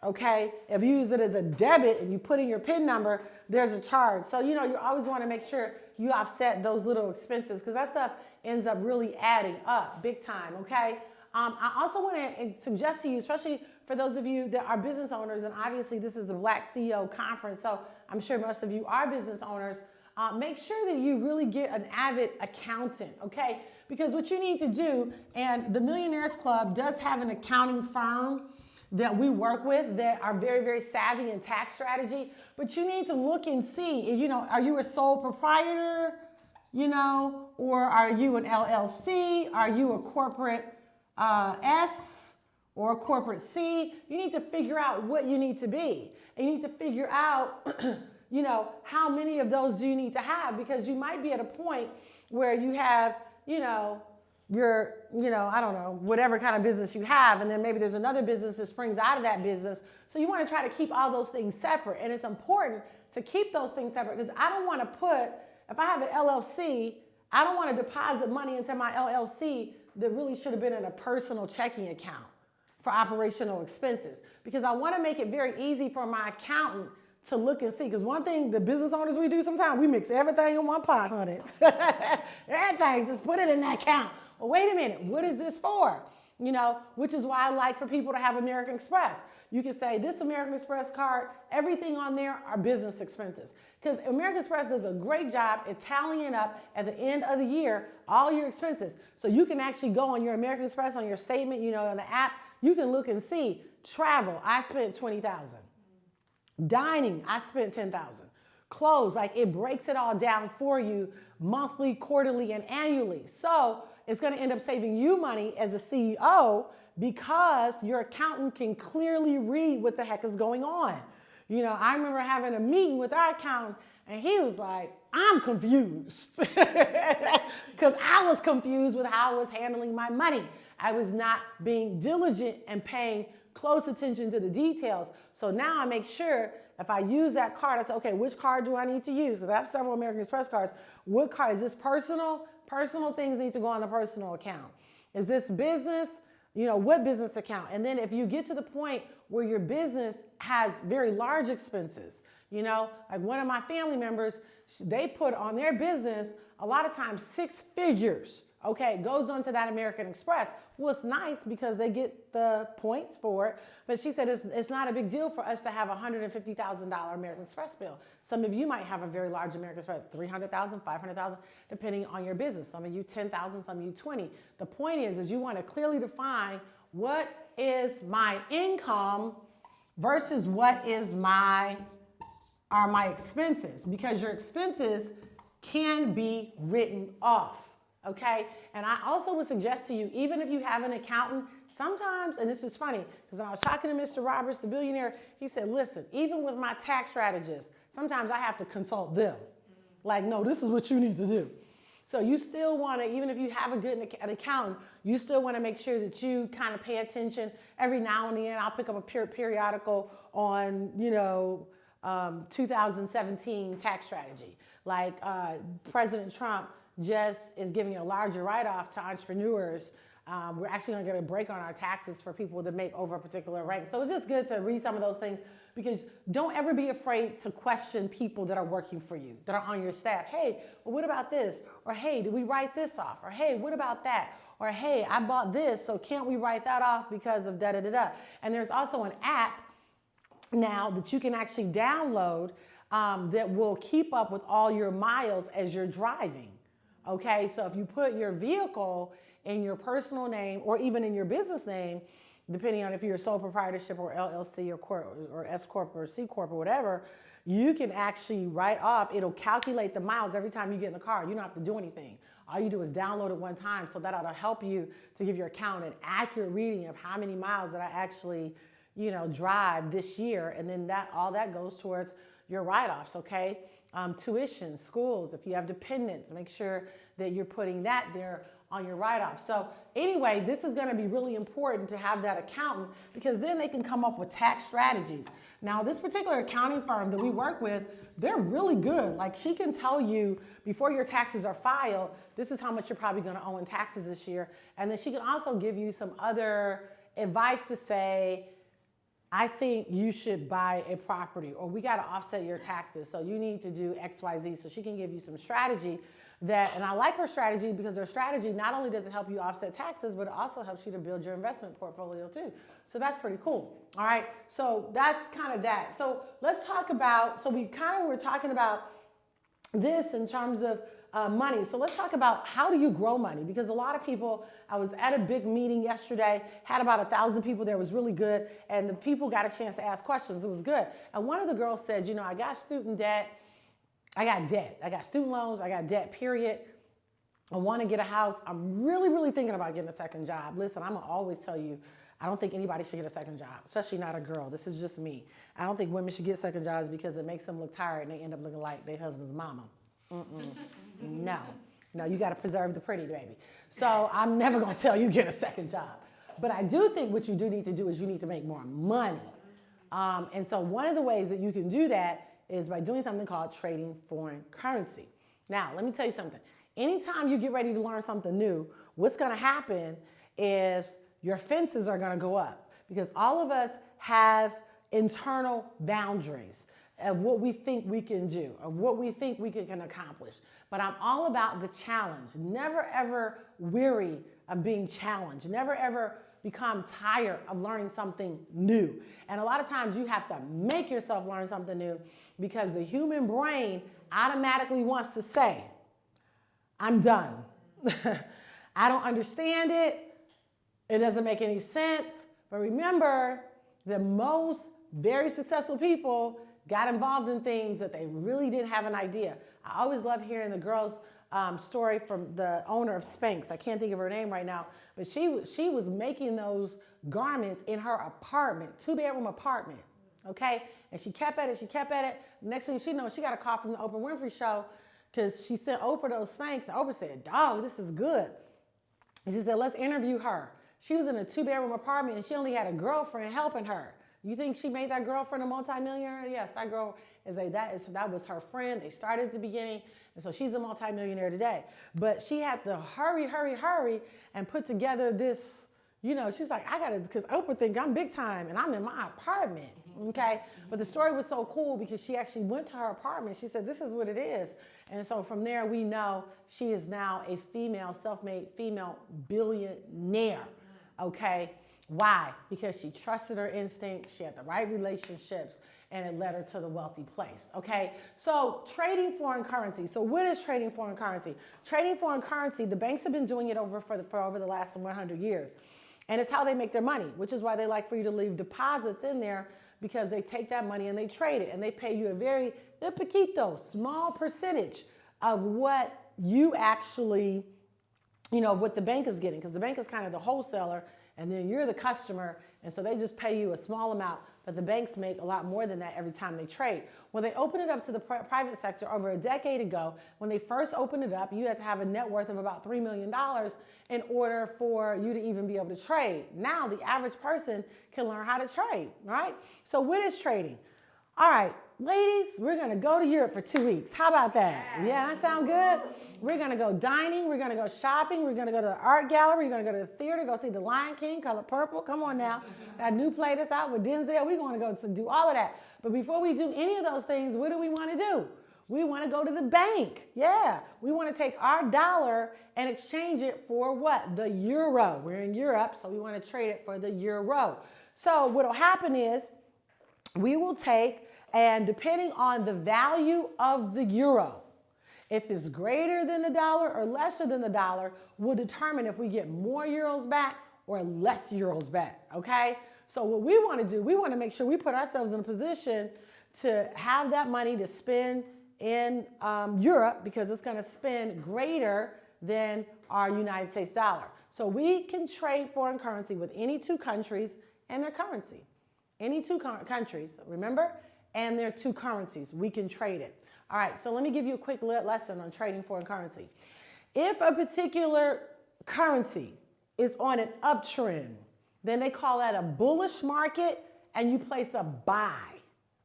okay? If you use it as a debit and you put in your PIN number, there's a charge. So, you always want to make sure you offset those little expenses, because that stuff ends up really adding up big time, okay? I also want to suggest to you, especially for those of you that are business owners, and obviously this is the Black CEO Conference, so I'm sure most of you are business owners, make sure that you really get an avid accountant, okay? Because what you need to do, and the Millionaires Club does have an accounting firm that we work with that are very, very savvy in tax strategy, but you need to look and see, are you a sole proprietor, or are you an LLC? Are you a corporate S or a corporate C? You need to figure out what you need to be. And you need to figure out how many of those do you need to have, because you might be at a point where you have, your, I don't know, whatever kind of business you have, and then maybe there's another business that springs out of that business. So you want to try to keep all those things separate. And it's important to keep those things separate, because I don't want to if I have an LLC, I don't want to deposit money into my LLC that really should have been in a personal checking account for operational expenses, because I want to make it very easy for my accountant to look and see. Because one thing the business owners we do sometimes, we mix everything in one pot, honey. Everything, just put it in that account. Well, wait a minute, what is this for? Which is why I like for people to have American Express. You can say, this American Express card, everything on there are business expenses. Because American Express does a great job at tallying up at the end of the year all your expenses. So you can actually go on your American Express, on your statement, on the app, you can look and see, travel, I spent $20,000. Dining, I spent $10,000. Clothes, like it breaks it all down for you monthly, quarterly, and annually. So it's going to end up saving you money as a CEO, because your accountant can clearly read what the heck is going on. I remember having a meeting with our accountant, and he was like, I'm confused. Because I was confused with how I was handling my money. I was not being diligent and paying close attention to the details. So now I make sure if I use that card, I say, okay, which card do I need to use? Because I have several American Express cards. What card? Is this personal? Personal things need to go on the personal account. Is this business? What business account? And then if you get to the point where your business has very large expenses, like one of my family members, they put on their business a lot of times 6 figures, okay, goes onto that American Express. Well, it's nice because they get the points for it, but she said it's not a big deal for us to have a $150,000 American Express bill. Some of you might have a very large American Express, $300,000, $500,000, depending on your business. Some of you $10,000, some of you $20,000. The point is you want to clearly define what is my income versus what is my expenses, because your expenses can be written off. Okay, and I also would suggest to you, even if you have an accountant, sometimes, and this is funny, because when I was talking to Mr. Roberts, the billionaire, he said, listen, even with my tax strategist, sometimes I have to consult them. Like, no, this is what you need to do. So you still want to, even if you have an accountant, you still want to make sure that you kind of pay attention. Every now and then, I'll pick up a periodical on, 2017 tax strategy. Like President Trump just is giving a larger write-off to entrepreneurs. We're actually going to get a break on our taxes for people that make over a particular rank. So it's just good to read some of those things, because don't ever be afraid to question people that are working for you, that are on your staff. Hey, well, what about this? Or hey, did we write this off? Or hey, what about that? Or hey, I bought this, so can't we write that off because of da-da-da-da? And there's also an app now that you can actually download that will keep up with all your miles as you're driving. Okay, so if you put your vehicle in your personal name or even in your business name, depending on if you're a sole proprietorship or LLC or S Corp or C Corp or whatever, you can actually write off. It'll calculate the miles every time you get in the car. You don't have to do anything. All you do is download it one time. So that ought to help you to give your accountant an accurate reading of how many miles that I actually, drive this year. And then all that goes towards your write-offs, okay? Tuition, schools, if you have dependents, make sure that you're putting that there on your write-off. So anyway, this is going to be really important to have that accountant, because then they can come up with tax strategies. Now, this particular accounting firm that we work with, they're really good. Like, she can tell you before your taxes are filed, this is how much you're probably going to owe in taxes this year. And then she can also give you some other advice to say, I think you should buy a property, or we got to offset your taxes, so you need to do X, Y, Z. So she can give you some strategy and I like her strategy, because her strategy not only does it help you offset taxes, but it also helps you to build your investment portfolio too. So that's pretty cool. All right, so that's kind of that. So let's talk about, so we kind of were talking about this in terms of money. So let's talk about, how do you grow money? Because a lot of people, I was at a big meeting yesterday, had about 1,000 people there. It was really good. And the people got a chance to ask questions. It was good. And one of the girls said, I got student debt. I got debt. I got student loans. I got debt, period. I want to get a house. I'm really, really thinking about getting a second job. Listen, I'm going to always tell you, I don't think anybody should get a second job, especially not a girl. This is just me. I don't think women should get second jobs because it makes them look tired and they end up looking like their husband's mama. No, you got to preserve the pretty, baby. So I'm never going to tell you get a second job. But I do think what you do need to do is you need to make more money. And so one of the ways that you can do that is by doing something called trading foreign currency. Now, let me tell you something. Anytime you get ready to learn something new, what's going to happen is your fences are going to go up, because all of us have internal boundaries of what we think we can do, of what we think we can accomplish. But I'm all about the challenge. Never, ever weary of being challenged. Never, ever become tired of learning something new. And a lot of times you have to make yourself learn something new, because the human brain automatically wants to say, I'm done. I don't understand it. It doesn't make any sense. But remember, the most very successful people got involved in things that they really didn't have an idea. I always love hearing the girl's story from the owner of Spanx. I can't think of her name right now, but she was making those garments in her apartment, 2-bedroom apartment, okay? And she kept at it. Next thing she knows, she got a call from the Oprah Winfrey Show, because she sent Oprah those Spanx, and Oprah said, dog, this is good. And she said, let's interview her. She was in a 2-bedroom apartment, and she only had a girlfriend helping her. You think she made that girlfriend a multimillionaire? Yes, that girl that was her friend. They started at the beginning, and so she's a multimillionaire today. But she had to hurry, and put together this, she's like, I gotta, because Oprah think I'm big time, and I'm in my apartment, okay? But the story was so cool because she actually went to her apartment. She said, this is what it is. And so from there, we know she is now a self-made female billionaire, okay? Why? Because she trusted her instinct, she had the right relationships, and it led her to the wealthy place, okay? So trading foreign currency. So what is trading foreign currency? Trading foreign currency, the banks have been doing it for over the last 100 years. And it's how they make their money, which is why they like for you to leave deposits in there, because they take that money and they trade it, and they pay you a very small percentage of what you actually, what the bank is getting, because the bank is kind of the wholesaler, And then you're the customer, and so they just pay you a small amount, but the banks make a lot more than that every time they trade. When they opened it up to the private sector over a decade ago, when they first opened it up, you had to have a net worth of about $3 million in order for you to even be able to trade. Now the average person can learn how to trade, right? So what is trading? All right, ladies, we're gonna go to Europe for 2 weeks. How about that? Yeah, that sound good? We're gonna go dining, we're gonna go shopping, we're gonna go to the art gallery, we're gonna go to the theater, go see The Lion King, Color Purple. Come on now. That new play that's out with Denzel, we're gonna go to do all of that. But before we do any of those things, what do we wanna do? We wanna go to the bank. Yeah, we wanna take our dollar and exchange it for what? The euro. We're in Europe, so we wanna trade it for the euro. So what'll happen is, we will take, and depending on the value of the euro, if it's greater than the dollar or lesser than the dollar, will determine if we get more euros back or less euros back, okay? So what we want to do, we want to make sure we put ourselves in a position to have that money to spend in Europe, because it's going to spend greater than our United States dollar. So we can trade foreign currency with any two countries and their currency. Any two countries, remember? And their two currencies. We can trade it. All right, so let me give you a quick lesson on trading foreign currency. If a particular currency is on an uptrend, then they call that a bullish market, and you place a buy,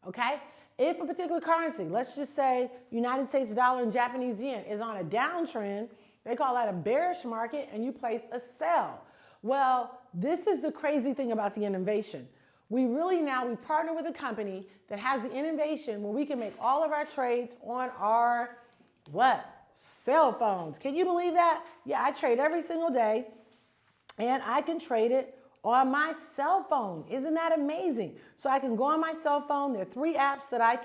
okay? If a particular currency, let's just say United States dollar and Japanese yen, is on a downtrend, they call that a bearish market, and you place a sell. Well, this is the crazy thing about the innovation. We partner with a company that has the innovation where we can make all of our trades on our, cell phones. Can you believe that? Yeah, I trade every single day, and I can trade it on my cell phone. Isn't that amazing? So I can go on my cell phone. There are 3 apps that I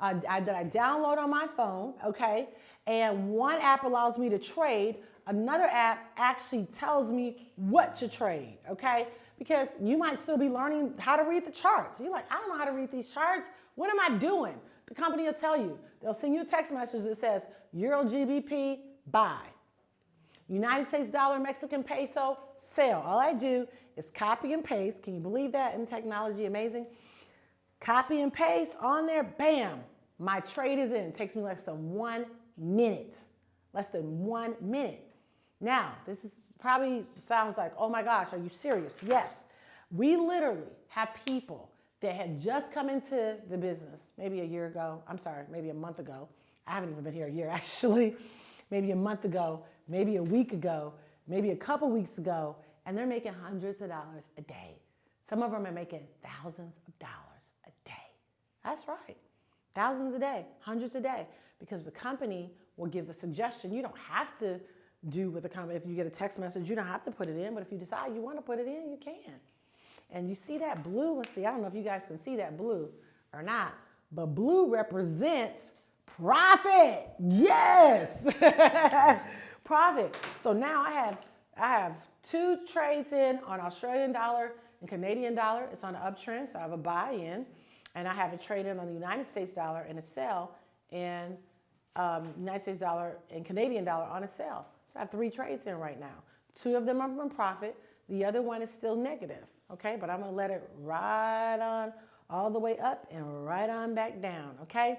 download on my phone, okay? And one app allows me to trade. Another app actually tells me what to trade, okay? Because you might still be learning how to read the charts. You're like, I don't know how to read these charts. What am I doing? The company will tell you. They'll send you a text message that says, Euro GBP, buy. United States dollar, Mexican peso, sell. All I do is copy and paste. Can you believe that in technology? Amazing. Copy and paste on there, bam. My trade is in. It takes me less than 1 minute. Less than 1 minute. Now, this is probably sounds like, oh my gosh, are you serious? Yes. We literally have people that had just come into the business maybe a year ago. I'm sorry, maybe a month ago. I haven't even been here a year, actually. Maybe a month ago, maybe a week ago, maybe a couple weeks ago, and they're making hundreds of dollars a day. Some of them are making thousands of dollars a day. That's right. Thousands a day, hundreds a day, because the company will give a suggestion. You don't have to do with the company. If you get a text message, you don't have to put it in, but if you decide you want to put it in, you can. And you see that blue? Let's see, I don't know if you guys can see that blue or not, but blue represents profit. Yes. Profit. So now I have 2 trades in on Australian dollar and Canadian dollar. It's on an uptrend, so I have a buy in, and I have a trade in on the United States dollar and a sell in United States dollar and Canadian dollar on a sell. So I have 3 trades in right now. 2 of them are in profit. The other one is still negative, okay? But I'm gonna let it ride on all the way up and right on back down, okay?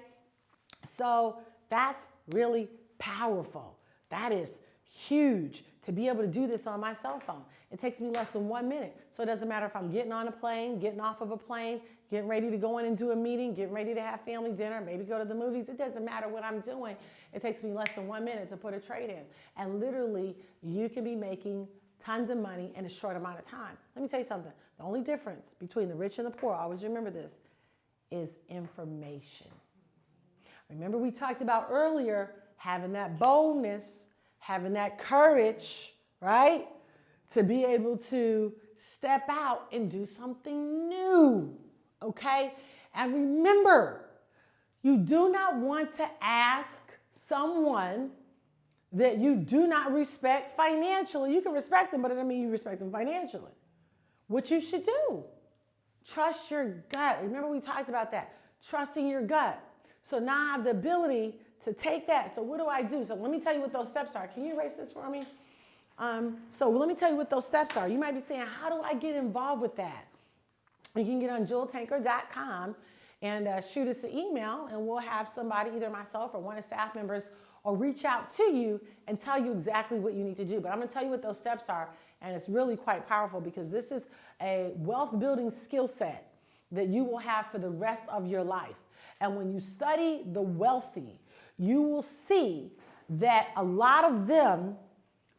So that's really powerful. That is huge to be able to do this on my cell phone. It takes me less than 1 minute. So it doesn't matter if I'm getting on a plane, getting off of a plane, getting ready to go in and do a meeting, getting ready to have family dinner, maybe go to the movies. It doesn't matter what I'm doing. It takes me less than 1 minute to put a trade in. And literally, you can be making tons of money in a short amount of time. Let me tell you something. The only difference between the rich and the poor, always remember this, is information. Remember we talked about earlier having that boldness, having that courage, right? To be able to step out and do something new, okay? And remember, you do not want to ask someone that you do not respect financially. You can respect them, but it doesn't mean you respect them financially. What you should do, trust your gut. Remember we talked about that, trusting your gut. So now I have the ability to take that. So what do I do? So let me tell you what those steps are. Can you erase this for me? So let me tell you what those steps are. You might be saying, how do I get involved with that? You can get on juletanker.com and shoot us an email, and we'll have somebody, either myself or one of the staff members, or reach out to you and tell you exactly what you need to do. But I'm going to tell you what those steps are, and it's really quite powerful because this is a wealth building skill set that you will have for the rest of your life. And when you study the wealthy, you will see that a lot of them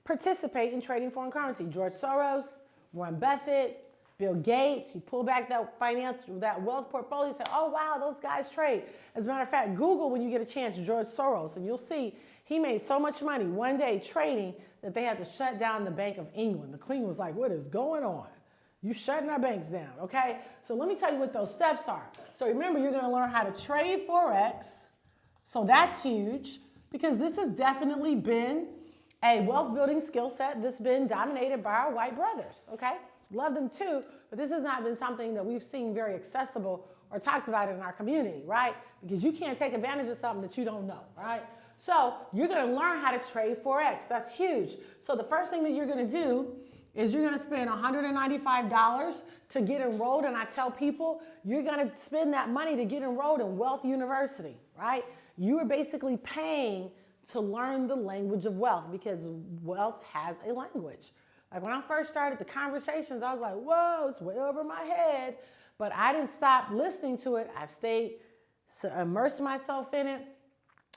participate in trading foreign currency. George Soros, Warren Buffett, Bill Gates. You pull back that wealth portfolio and say, oh, wow, those guys trade. As a matter of fact, Google, when you get a chance, George Soros, and you'll see he made so much money one day trading that they had to shut down the Bank of England. The Queen was like, what is going on? You shutting our banks down, okay? So let me tell you what those steps are. So remember, you're going to learn how to trade Forex. So that's huge because this has definitely been a wealth building skill set that's been dominated by our white brothers, okay? Love them too, but this has not been something that we've seen very accessible or talked about in our community, right? Because you can't take advantage of something that you don't know, right? So you're going to learn how to trade Forex. That's huge. So the first thing that you're going to do is you're going to spend $195 to get enrolled. And I tell people, you're going to spend that money to get enrolled in Wealth University, right? You are basically paying to learn the language of wealth because wealth has a language. Like when I first started the conversations, I was like, whoa, it's way over my head. But I didn't stop listening to it. I stayed to immerse myself in it,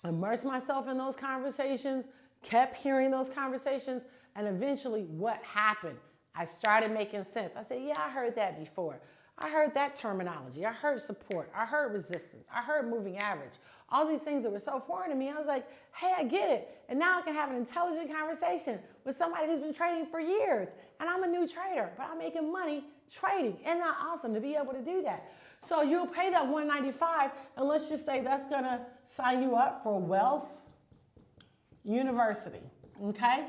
immerse myself in those conversations, kept hearing those conversations. And eventually what happened? I started making sense. I said, yeah, I heard that before. I heard that terminology. I heard support. I heard resistance. I heard moving average. All these things that were so foreign to me, I was like, hey, I get it. And now I can have an intelligent conversation with somebody who's been trading for years. And I'm a new trader, but I'm making money trading. Isn't that awesome to be able to do that? So you'll pay that $195, and let's just say that's going to sign you up for Wealth University, okay?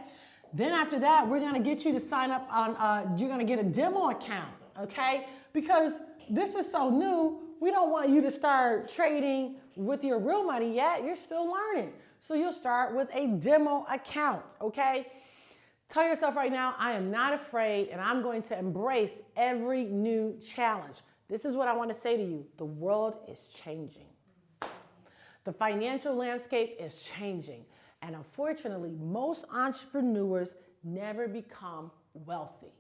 Then after that, we're going to get you to sign up on, you're going to get a demo account, okay? Because this is so new, we don't want you to start trading with your real money yet. You're still learning. So you'll start with a demo account, okay? Tell yourself right now, I am not afraid and I'm going to embrace every new challenge. This is what I want to say to you. The world is changing. The financial landscape is changing. And unfortunately, most entrepreneurs never become wealthy.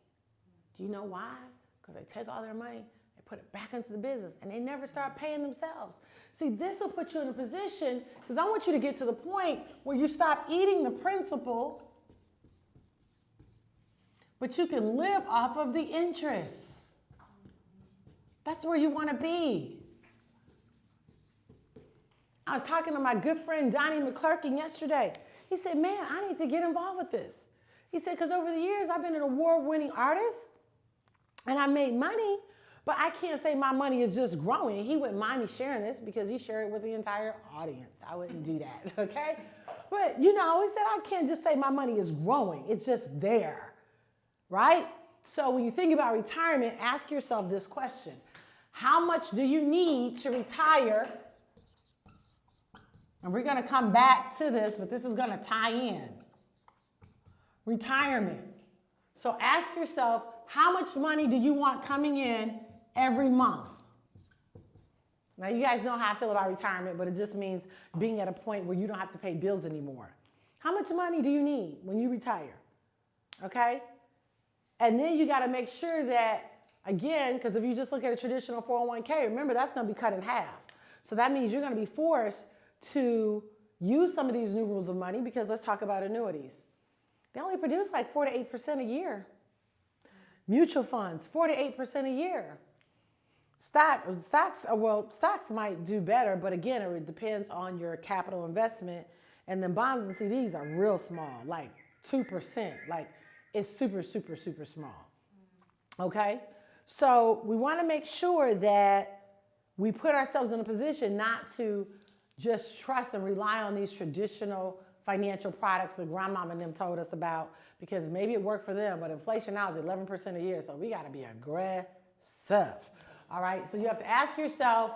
Do you know why? Because they take all their money, they put it back into the business, and they never start paying themselves. See, this will put you in a position, because I want you to get to the point where you stop eating the principal, but you can live off of the interest. That's where you want to be. I was talking to my good friend Donnie McClurkin yesterday. He said, man, I need to get involved with this. He said, because over the years, I've been an award-winning artist, and I made money, but I can't say my money is just growing. He wouldn't mind me sharing this because he shared it with the entire audience. I wouldn't do that, okay? But, you know, he said, I can't just say my money is growing. It's just there, right? So when you think about retirement, ask yourself this question. How much do you need to retire? And we're going to come back to this, but this is going to tie in. Retirement. So ask yourself, how much money do you want coming in every month? Now, you guys know how I feel about retirement, but it just means being at a point where you don't have to pay bills anymore. How much money do you need when you retire? Okay? And then you got to make sure that, again, because if you just look at a traditional 401k, remember that's going to be cut in half. So that means you're going to be forced to use some of these new rules of money because let's talk about annuities. They only produce like 4 to 8% a year. Mutual funds, 4 to 8% a year. Stocks might do better, but again, it depends on your capital investment. And then bonds and CDs are real small, like 2%. Like it's super, super, super small. Okay? So we want to make sure that we put ourselves in a position not to just trust and rely on these traditional financial products that grandmama and them told us about because maybe it worked for them, but inflation now is 11% a year, so we got to be aggressive. All right, so you have to ask yourself,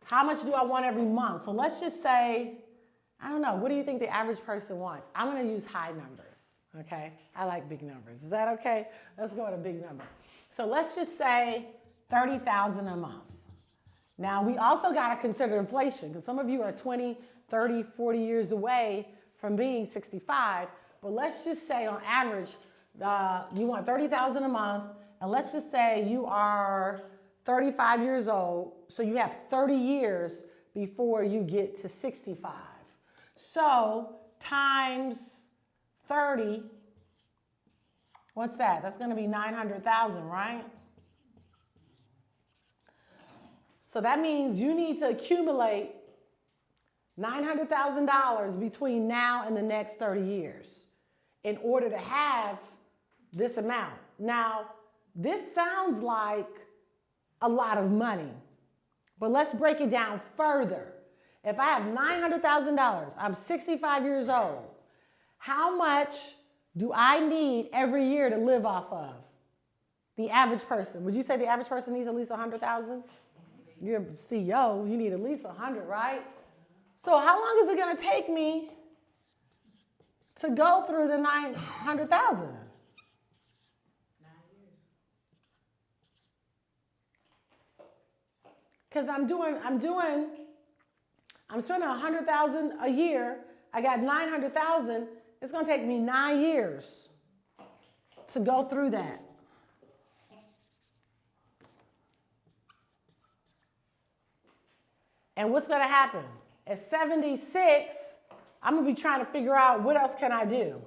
how much do I want every month? So let's just say, I don't know, what do you think the average person wants? I'm going to use high numbers, Okay, I like big numbers. Is that okay? Let's go with a big number. So let's just say $30,000 a month. Now we also got to consider inflation because some of you are 20, 30, 40 years away from being 65. But let's just say on average, you want $30,000 a month, and let's just say you are 35 years old, so you have 30 years before you get to 65. So times 30, what's that? That's going to be 900,000, right? So that means you need to accumulate $900,000 between now and the next 30 years in order to have this amount. Now, this sounds like a lot of money, but let's break it down further. If I have $900,000, I'm 65 years old, how much do I need every year to live off of? The average person. Would you say the average person needs at least 100,000? You're a CEO, you need at least 100, right? So how long is it going to take me to go through the 900,000? 9 years. Because I'm spending 100,000 a year. I got 900,000. It's going to take me 9 years to go through that. And what's going to happen? At 76, I'm going to be trying to figure out what else can I do.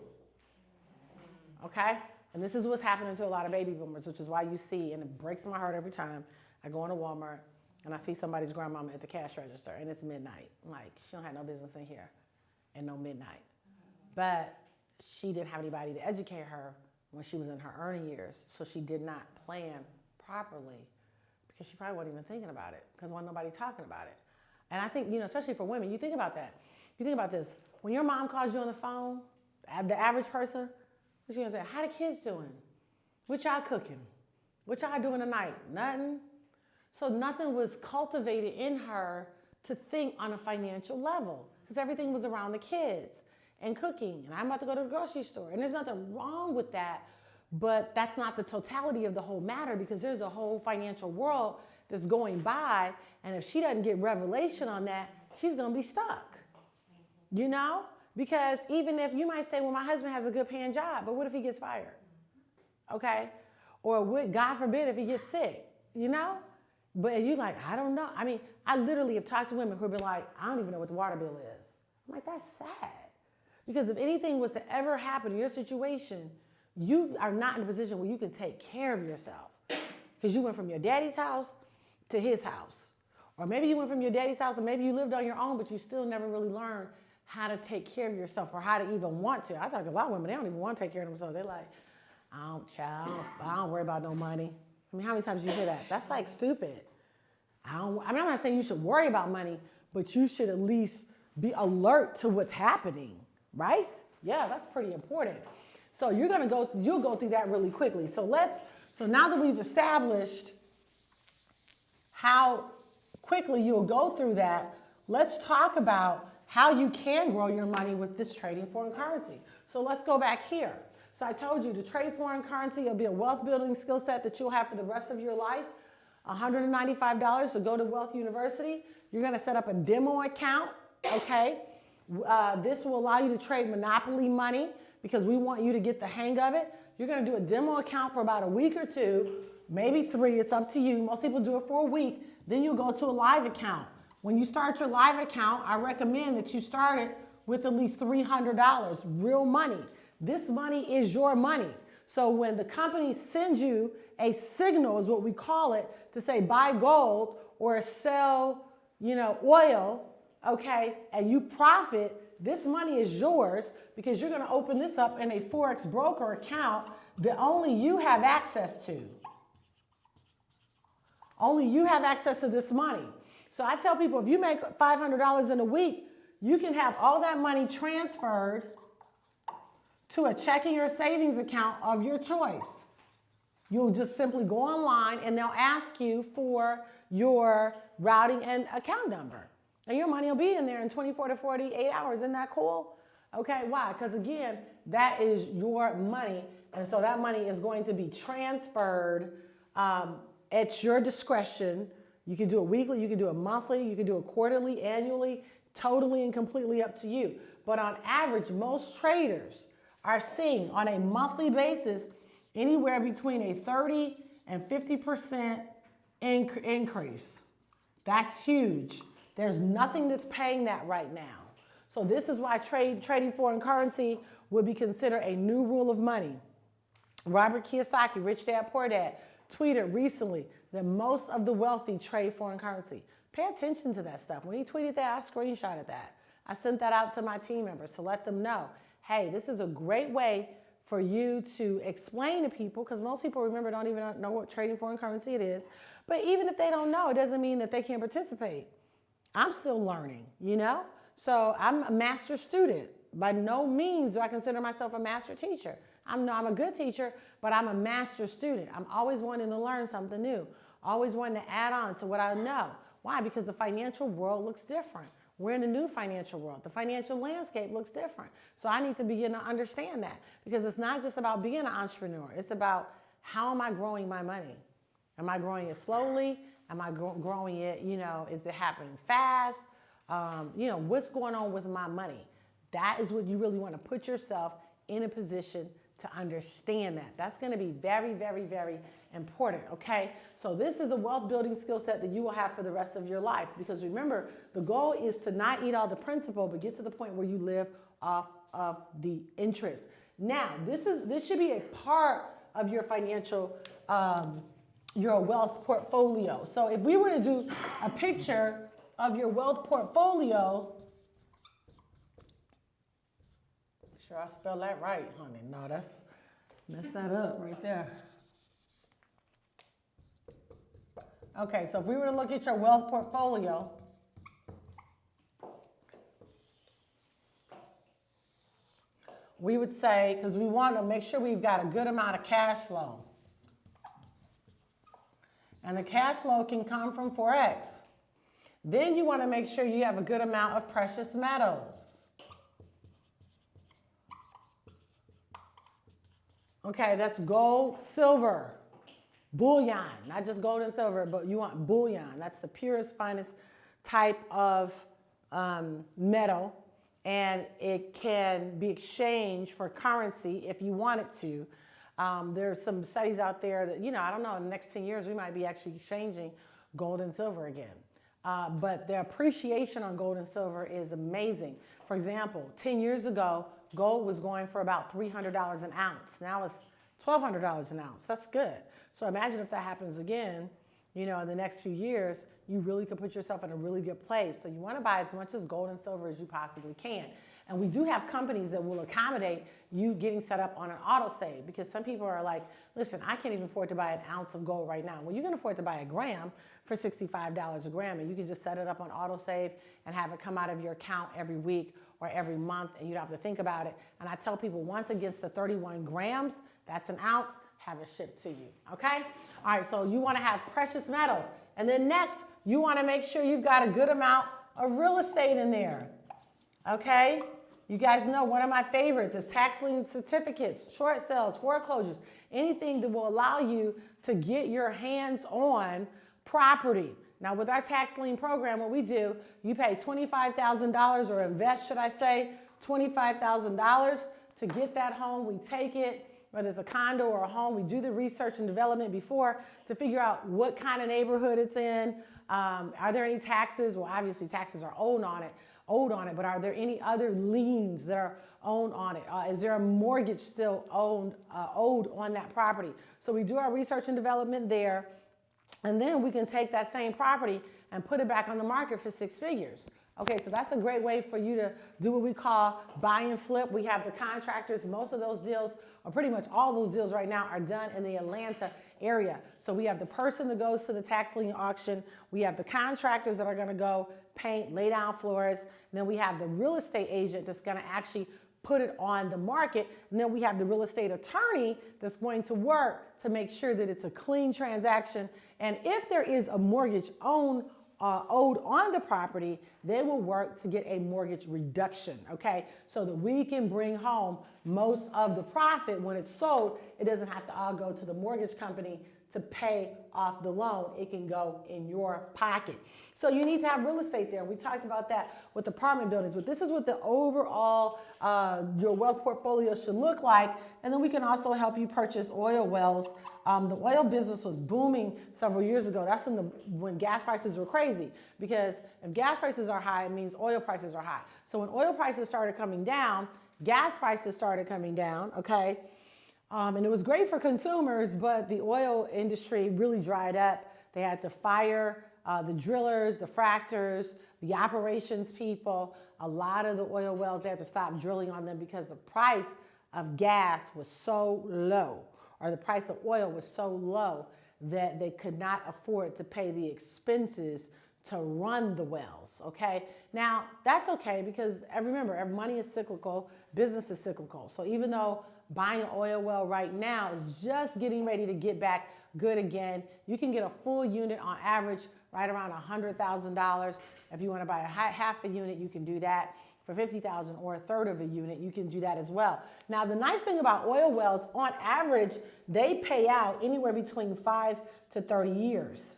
Okay? And this is what's happening to a lot of baby boomers, which is why you see, and it breaks my heart every time I go into Walmart and I see somebody's grandmama at the cash register and it's midnight. I'm like, she don't have no business in here and no midnight. But she didn't have anybody to educate her when she was in her earning years, so she did not plan properly because she probably wasn't even thinking about it because wasn't nobody talking about it. And I think, especially for women, you think about that. You think about this. When your mom calls you on the phone, the average person, what's she gonna say? How the kids doing? What y'all cooking? What y'all doing tonight? Nothing. So nothing was cultivated in her to think on a financial level because everything was around the kids and cooking. And I'm about to go to the grocery store. And there's nothing wrong with that, but that's not the totality of the whole matter because there's a whole financial world that's going by. And if she doesn't get revelation on that, she's going to be stuck, because even if you might say, well, my husband has a good paying job, but what if he gets fired? Okay. Or what, God forbid, if he gets sick, but you like, I don't know. I mean, I literally have talked to women who have been like, I don't even know what the water bill is. I'm like, that's sad. Because if anything was to ever happen in your situation, you are not in a position where you can take care of yourself because you went from your daddy's house to his house. Or maybe you went from your daddy's house and maybe you lived on your own, but you still never really learned how to take care of yourself or how to even want to. I talk to a lot of women, they don't even want to take care of themselves. They're like, I don't worry about no money. I mean, how many times do you hear that? That's like stupid. I'm not saying you should worry about money, but you should at least be alert to what's happening, right? Yeah, that's pretty important. So you'll go through that really quickly. So now that we've established how quickly you'll go through that, let's talk about how you can grow your money with this trading foreign currency. So let's go back here. So I told you to trade foreign currency, it'll be a wealth building skill set that you'll have for the rest of your life. $195 to go to Wealth University. You're going to set up a demo account, okay? This will allow you to trade monopoly money because we want you to get the hang of it. You're going to do a demo account for about a week or two, maybe 3, it's up to you. Most people do it for a week. Then you'll go to a live account. When you start your live account, I recommend that you start it with at least $300, real money. This money is your money. So when the company sends you a signal, is what we call it, to say buy gold or sell, oil, okay, and you profit, this money is yours because you're going to open this up in a Forex broker account that only you have access to. Only you have access to this money. So I tell people, if you make $500 in a week, you can have all that money transferred to a checking or savings account of your choice. You'll just simply go online and they'll ask you for your routing and account number. And your money will be in there in 24 to 48 hours. Isn't that cool? Okay, why? Because again, that is your money. And so that money is going to be transferred at your discretion. You can do it weekly, you can do it monthly, you can do it quarterly, annually, totally and completely up to you. But on average, most traders are seeing on a monthly basis anywhere between a 30 and 50% increase. That's huge. There's nothing that's paying that right now. So this is why trading foreign currency would be considered a new rule of money. Robert Kiyosaki, Rich Dad Poor Dad, tweeted recently that most of the wealthy trade foreign currency. Pay attention to that stuff. When he tweeted that, I screenshotted that. I sent that out to my team members to let them know, hey, this is a great way for you to explain to people, because most people, remember, don't even know what trading foreign currency it is. But even if they don't know, it doesn't mean that they can't participate. I'm still learning, you know? So I'm a master student. By no means do I consider myself a master teacher. I'm a good teacher, but I'm a master student. I'm always wanting to learn something new, always wanting to add on to what I know. Why? Because the financial world looks different. We're in a new financial world. The financial landscape looks different. So I need to begin to understand that, because it's not just about being an entrepreneur. It's about, how am I growing my money? Am I growing it slowly? Am I growing it, is it happening fast? What's going on with my money? That is what you really want to put yourself in a position to understand that. That's going to be very, very, very important, okay? So this is a wealth building skill set that you will have for the rest of your life, because remember, the goal is to not eat all the principal, but get to the point where you live off of the interest. Now, this should be a part of your financial, your wealth portfolio. So if we were to do a picture of your wealth portfolio, make sure I spell that right, honey. No, messed that up right there. Okay, so if we were to look at your wealth portfolio, we would say, because we want to make sure we've got a good amount of cash flow. And the cash flow can come from Forex. Then you want to make sure you have a good amount of precious metals. Okay, that's gold, silver, bullion, not just gold and silver, but you want bullion. That's the purest, finest type of metal, and it can be exchanged for currency if you want it to. There's some studies out there that, I don't know, in the next 10 years, we might be actually exchanging gold and silver again. But the appreciation on gold and silver is amazing. For example, 10 years ago, gold was going for about $300 an ounce. Now it's $1,200 an ounce. That's good. So imagine if that happens again, in the next few years, you really could put yourself in a really good place. So you want to buy as much as gold and silver as you possibly can. And we do have companies that will accommodate you getting set up on an auto save, because some people are like, listen, I can't even afford to buy an ounce of gold right now. Well, you can afford to buy a gram for $65 a gram, and you can just set it up on auto save and have it come out of your account every week or every month, and you don't have to think about it. And I tell people, once it gets to 31 grams, that's an ounce, have it shipped to you, okay? All right, so you want to have precious metals. And then next, you want to make sure you've got a good amount of real estate in there, okay? You guys know one of my favorites is tax lien certificates, short sales, foreclosures, anything that will allow you to get your hands on property. Now, with our tax lien program, what we do, you pay $25,000, or invest, should I say, $25,000 to get that home. We take it, whether it's a condo or a home, we do the research and development before to figure out what kind of neighborhood it's in. Are there any taxes? Well, obviously taxes are owed on it, but are there any other liens that are owned on it? Is there a mortgage still owed on that property? So we do our research and development there, and then we can take that same property and put it back on the market for 6 figures. Okay, so that's a great way for you to do what we call buy and flip. We have the contractors. Most of those deals, or pretty much all those deals right now, are done in the Atlanta area. So we have the person that goes to the tax lien auction. We have the contractors that are going to go paint, lay down floors. And then we have the real estate agent that's going to actually put it on the market. And then we have the real estate attorney that's going to work to make sure that it's a clean transaction. And if there is a mortgage owed owed on the property, they will work to get a mortgage reduction, okay? So that we can bring home most of the profit when it's sold. It doesn't have to all go to the mortgage company to pay off the loan. It can go in your pocket. So you need to have real estate there. We talked about that with apartment buildings, but this is what the overall your wealth portfolio should look like. And then we can also help you purchase oil wells. The oil business was booming several years ago. That's when gas prices were crazy, because if gas prices are high, it means oil prices are high. So when oil prices started coming down, gas prices started coming down, okay? And it was great for consumers, but the oil industry really dried up. They had to fire the drillers, the fractors, the operations people. A lot of the oil wells, they had to stop drilling on them because the price of gas was so low, or the price of oil was so low that they could not afford to pay the expenses to run the wells, okay? Now, that's okay, because remember, money is cyclical, business is cyclical. So even though buying an oil well right now is just getting ready to get back good again, you can get a full unit on average right around $100,000. If you want to buy half a unit, you can do that. For $50,000 or a third of a unit, you can do that as well. Now, the nice thing about oil wells, on average, they pay out anywhere between 5 to 30 years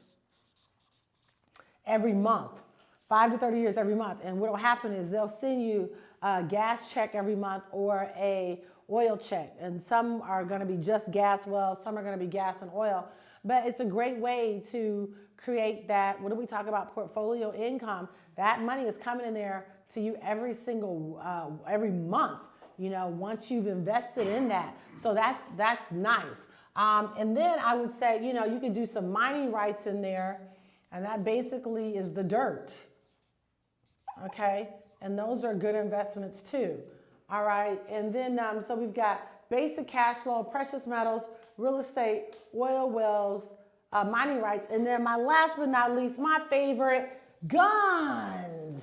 every month. 5 to 30 years every month. And what will happen is they'll send you a gas check every month or a oil check. And some are going to be just gas wells, some are going to be gas and oil. But it's a great way to create that, what do we talk about, portfolio income. That money is coming in there to you every month, you know, once you've invested in that. So that's nice. And then I would say, you know, you could do some mining rights in there, and that basically is the dirt, okay? And those are good investments too, all right? And then, so we've got basic cash flow, precious metals, real estate, oil wells, mining rights, and then my last but not least, my favorite, guns.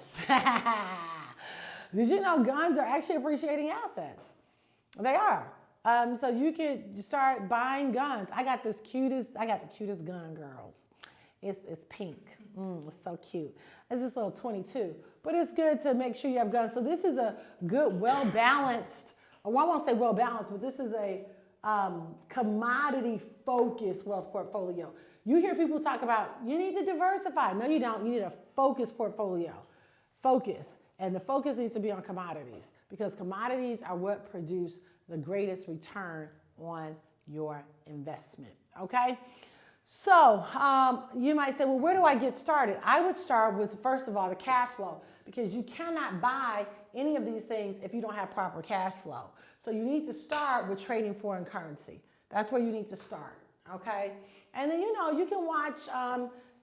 Did you know guns are actually appreciating assets? They are. So you could start buying guns. I got the cutest gun, girls. It's pink. It's so cute. It's this little 22. But it's good to make sure you have guns. So this is a good, well-balanced, well, I won't say well-balanced, but this is a commodity-focused wealth portfolio. You hear people talk about, you need to diversify. No, you don't. You need a focused portfolio. Focus. And the focus needs to be on commodities, because commodities are what produce the greatest return on your investment, okay? So you might say, well, where do I get started? I would start with, first of all, the cash flow, because you cannot buy any of these things if you don't have proper cash flow. So you need to start with trading foreign currency. That's where you need to start, okay? And then, you know, you can watch,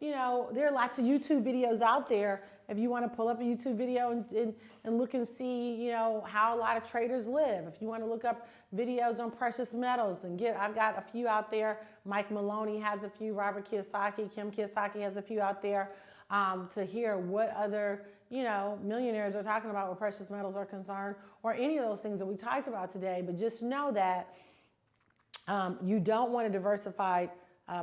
you know, there are lots of YouTube videos out there. If you want to pull up a YouTube video and look and see, you know, how a lot of traders live. If you want to look up videos on precious metals and I've got a few out there. Mike Maloney has a few, Robert Kiyosaki, Kim Kiyosaki has a few out there, to hear what other, you know, millionaires are talking about where precious metals are concerned, or any of those things that we talked about today. But just know that you don't want a diversified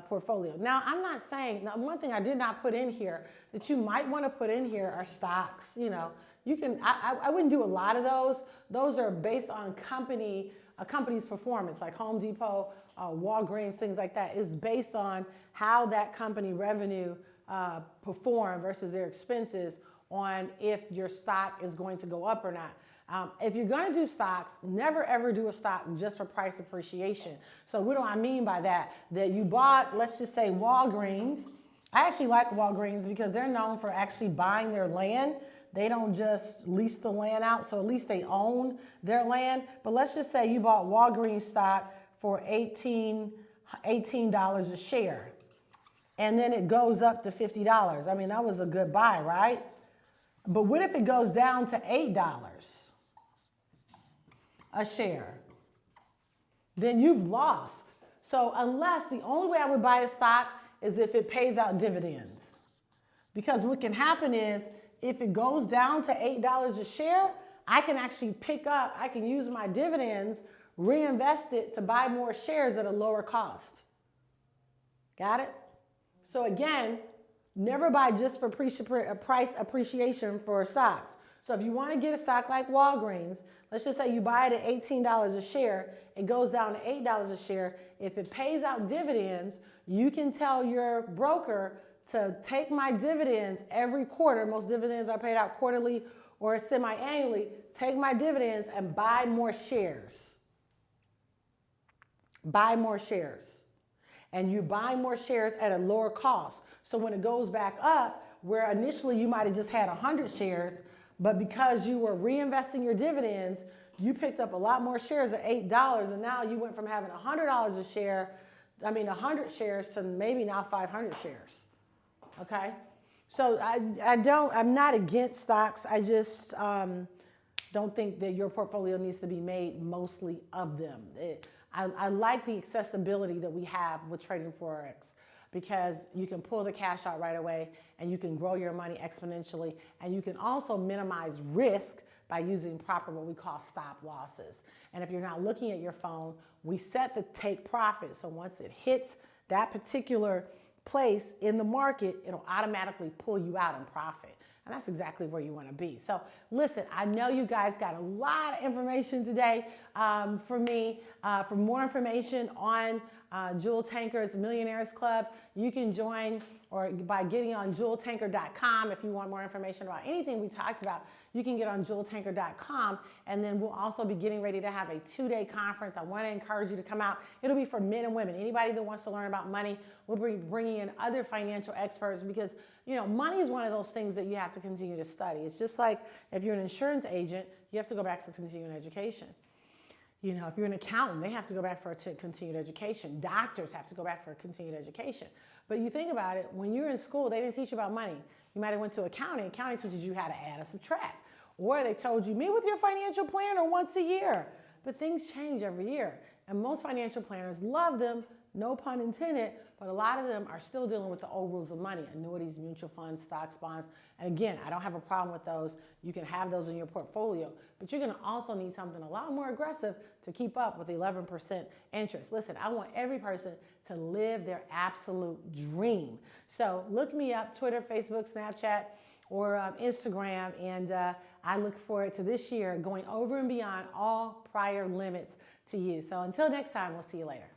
portfolio. Now, I'm not saying, now one thing I did not put in here that you might want to put in here are stocks. You know, you can, I wouldn't do a lot of those. Those are based on a company's performance, like Home Depot, Walgreens, things like that, is based on how that company revenue perform versus their expenses on if your stock is going to go up or not. If you're going to do stocks, never ever do a stock just for price appreciation. So what do I mean by that? That you bought, let's just say Walgreens. I actually like Walgreens because they're known for actually buying their land. They don't just lease the land out, so at least they own their land. But let's just say you bought Walgreens stock for $18 a share, and then it goes up to $50. I mean, that was a good buy, right? But what if it goes down to $8 a share? Then you've lost. So unless, the only way I would buy a stock is if it pays out dividends. Because what can happen is, if it goes down to $8 a share, I can actually I can use my dividends, reinvest it to buy more shares at a lower cost. Got it? So again, Never buy just for price appreciation for stocks. So if you want to get a stock like Walgreens, let's just say you buy it at $18 a share, it goes down to $8 a share. If it pays out dividends, you can tell your broker to take my dividends every quarter. Most dividends are paid out quarterly or semi-annually. Take my dividends and buy more shares. Buy more shares. And you buy more shares at a lower cost. So when it goes back up, where initially you might have just had 100 shares, but because you were reinvesting your dividends, you picked up a lot more shares at $8, and now you went from having $100 a share, 100 shares to maybe now 500 shares. Okay? So I'm not against stocks. I just don't think that your portfolio needs to be made mostly of them. I like the accessibility that we have with trading Forex, because you can pull the cash out right away and you can grow your money exponentially, and you can also minimize risk by using proper what we call stop losses. And if you're not looking at your phone, we set the take profit. So once it hits that particular place in the market, it'll automatically pull you out in profit. And that's exactly where you want to be. So listen, I know you guys got a lot of information today from me. For more information on Jule Tanker's Millionaires Club, you can join or by getting on juletanker.com. If you want more information about anything we talked about, you can get on juletanker.com. And then we'll also be getting ready to have a 2-day conference. I want to encourage you to come out. It'll be for men and women. Anybody that wants to learn about money, we'll be bringing in other financial experts, because money is one of those things that you have to continue to study. It's just like if you're an insurance agent, you have to go back for continuing education. If you're an accountant, they have to go back for continued education. Doctors have to go back for continued education. But you think about it, when you're in school, they didn't teach you about money. You might have went to accounting. Accounting teaches you how to add and subtract. Or they told you, meet with your financial planner once a year. But things change every year. And most financial planners love them, no pun intended, but a lot of them are still dealing with the old rules of money: annuities, mutual funds, stocks, bonds. And again, I don't have a problem with those. You can have those in your portfolio, but you're going to also need something a lot more aggressive to keep up with 11% interest. Listen, I want every person to live their absolute dream. So look me up, Twitter, Facebook, Snapchat, or Instagram, and I look forward to this year going over and beyond all prior limits to you. So until next time, we'll see you later.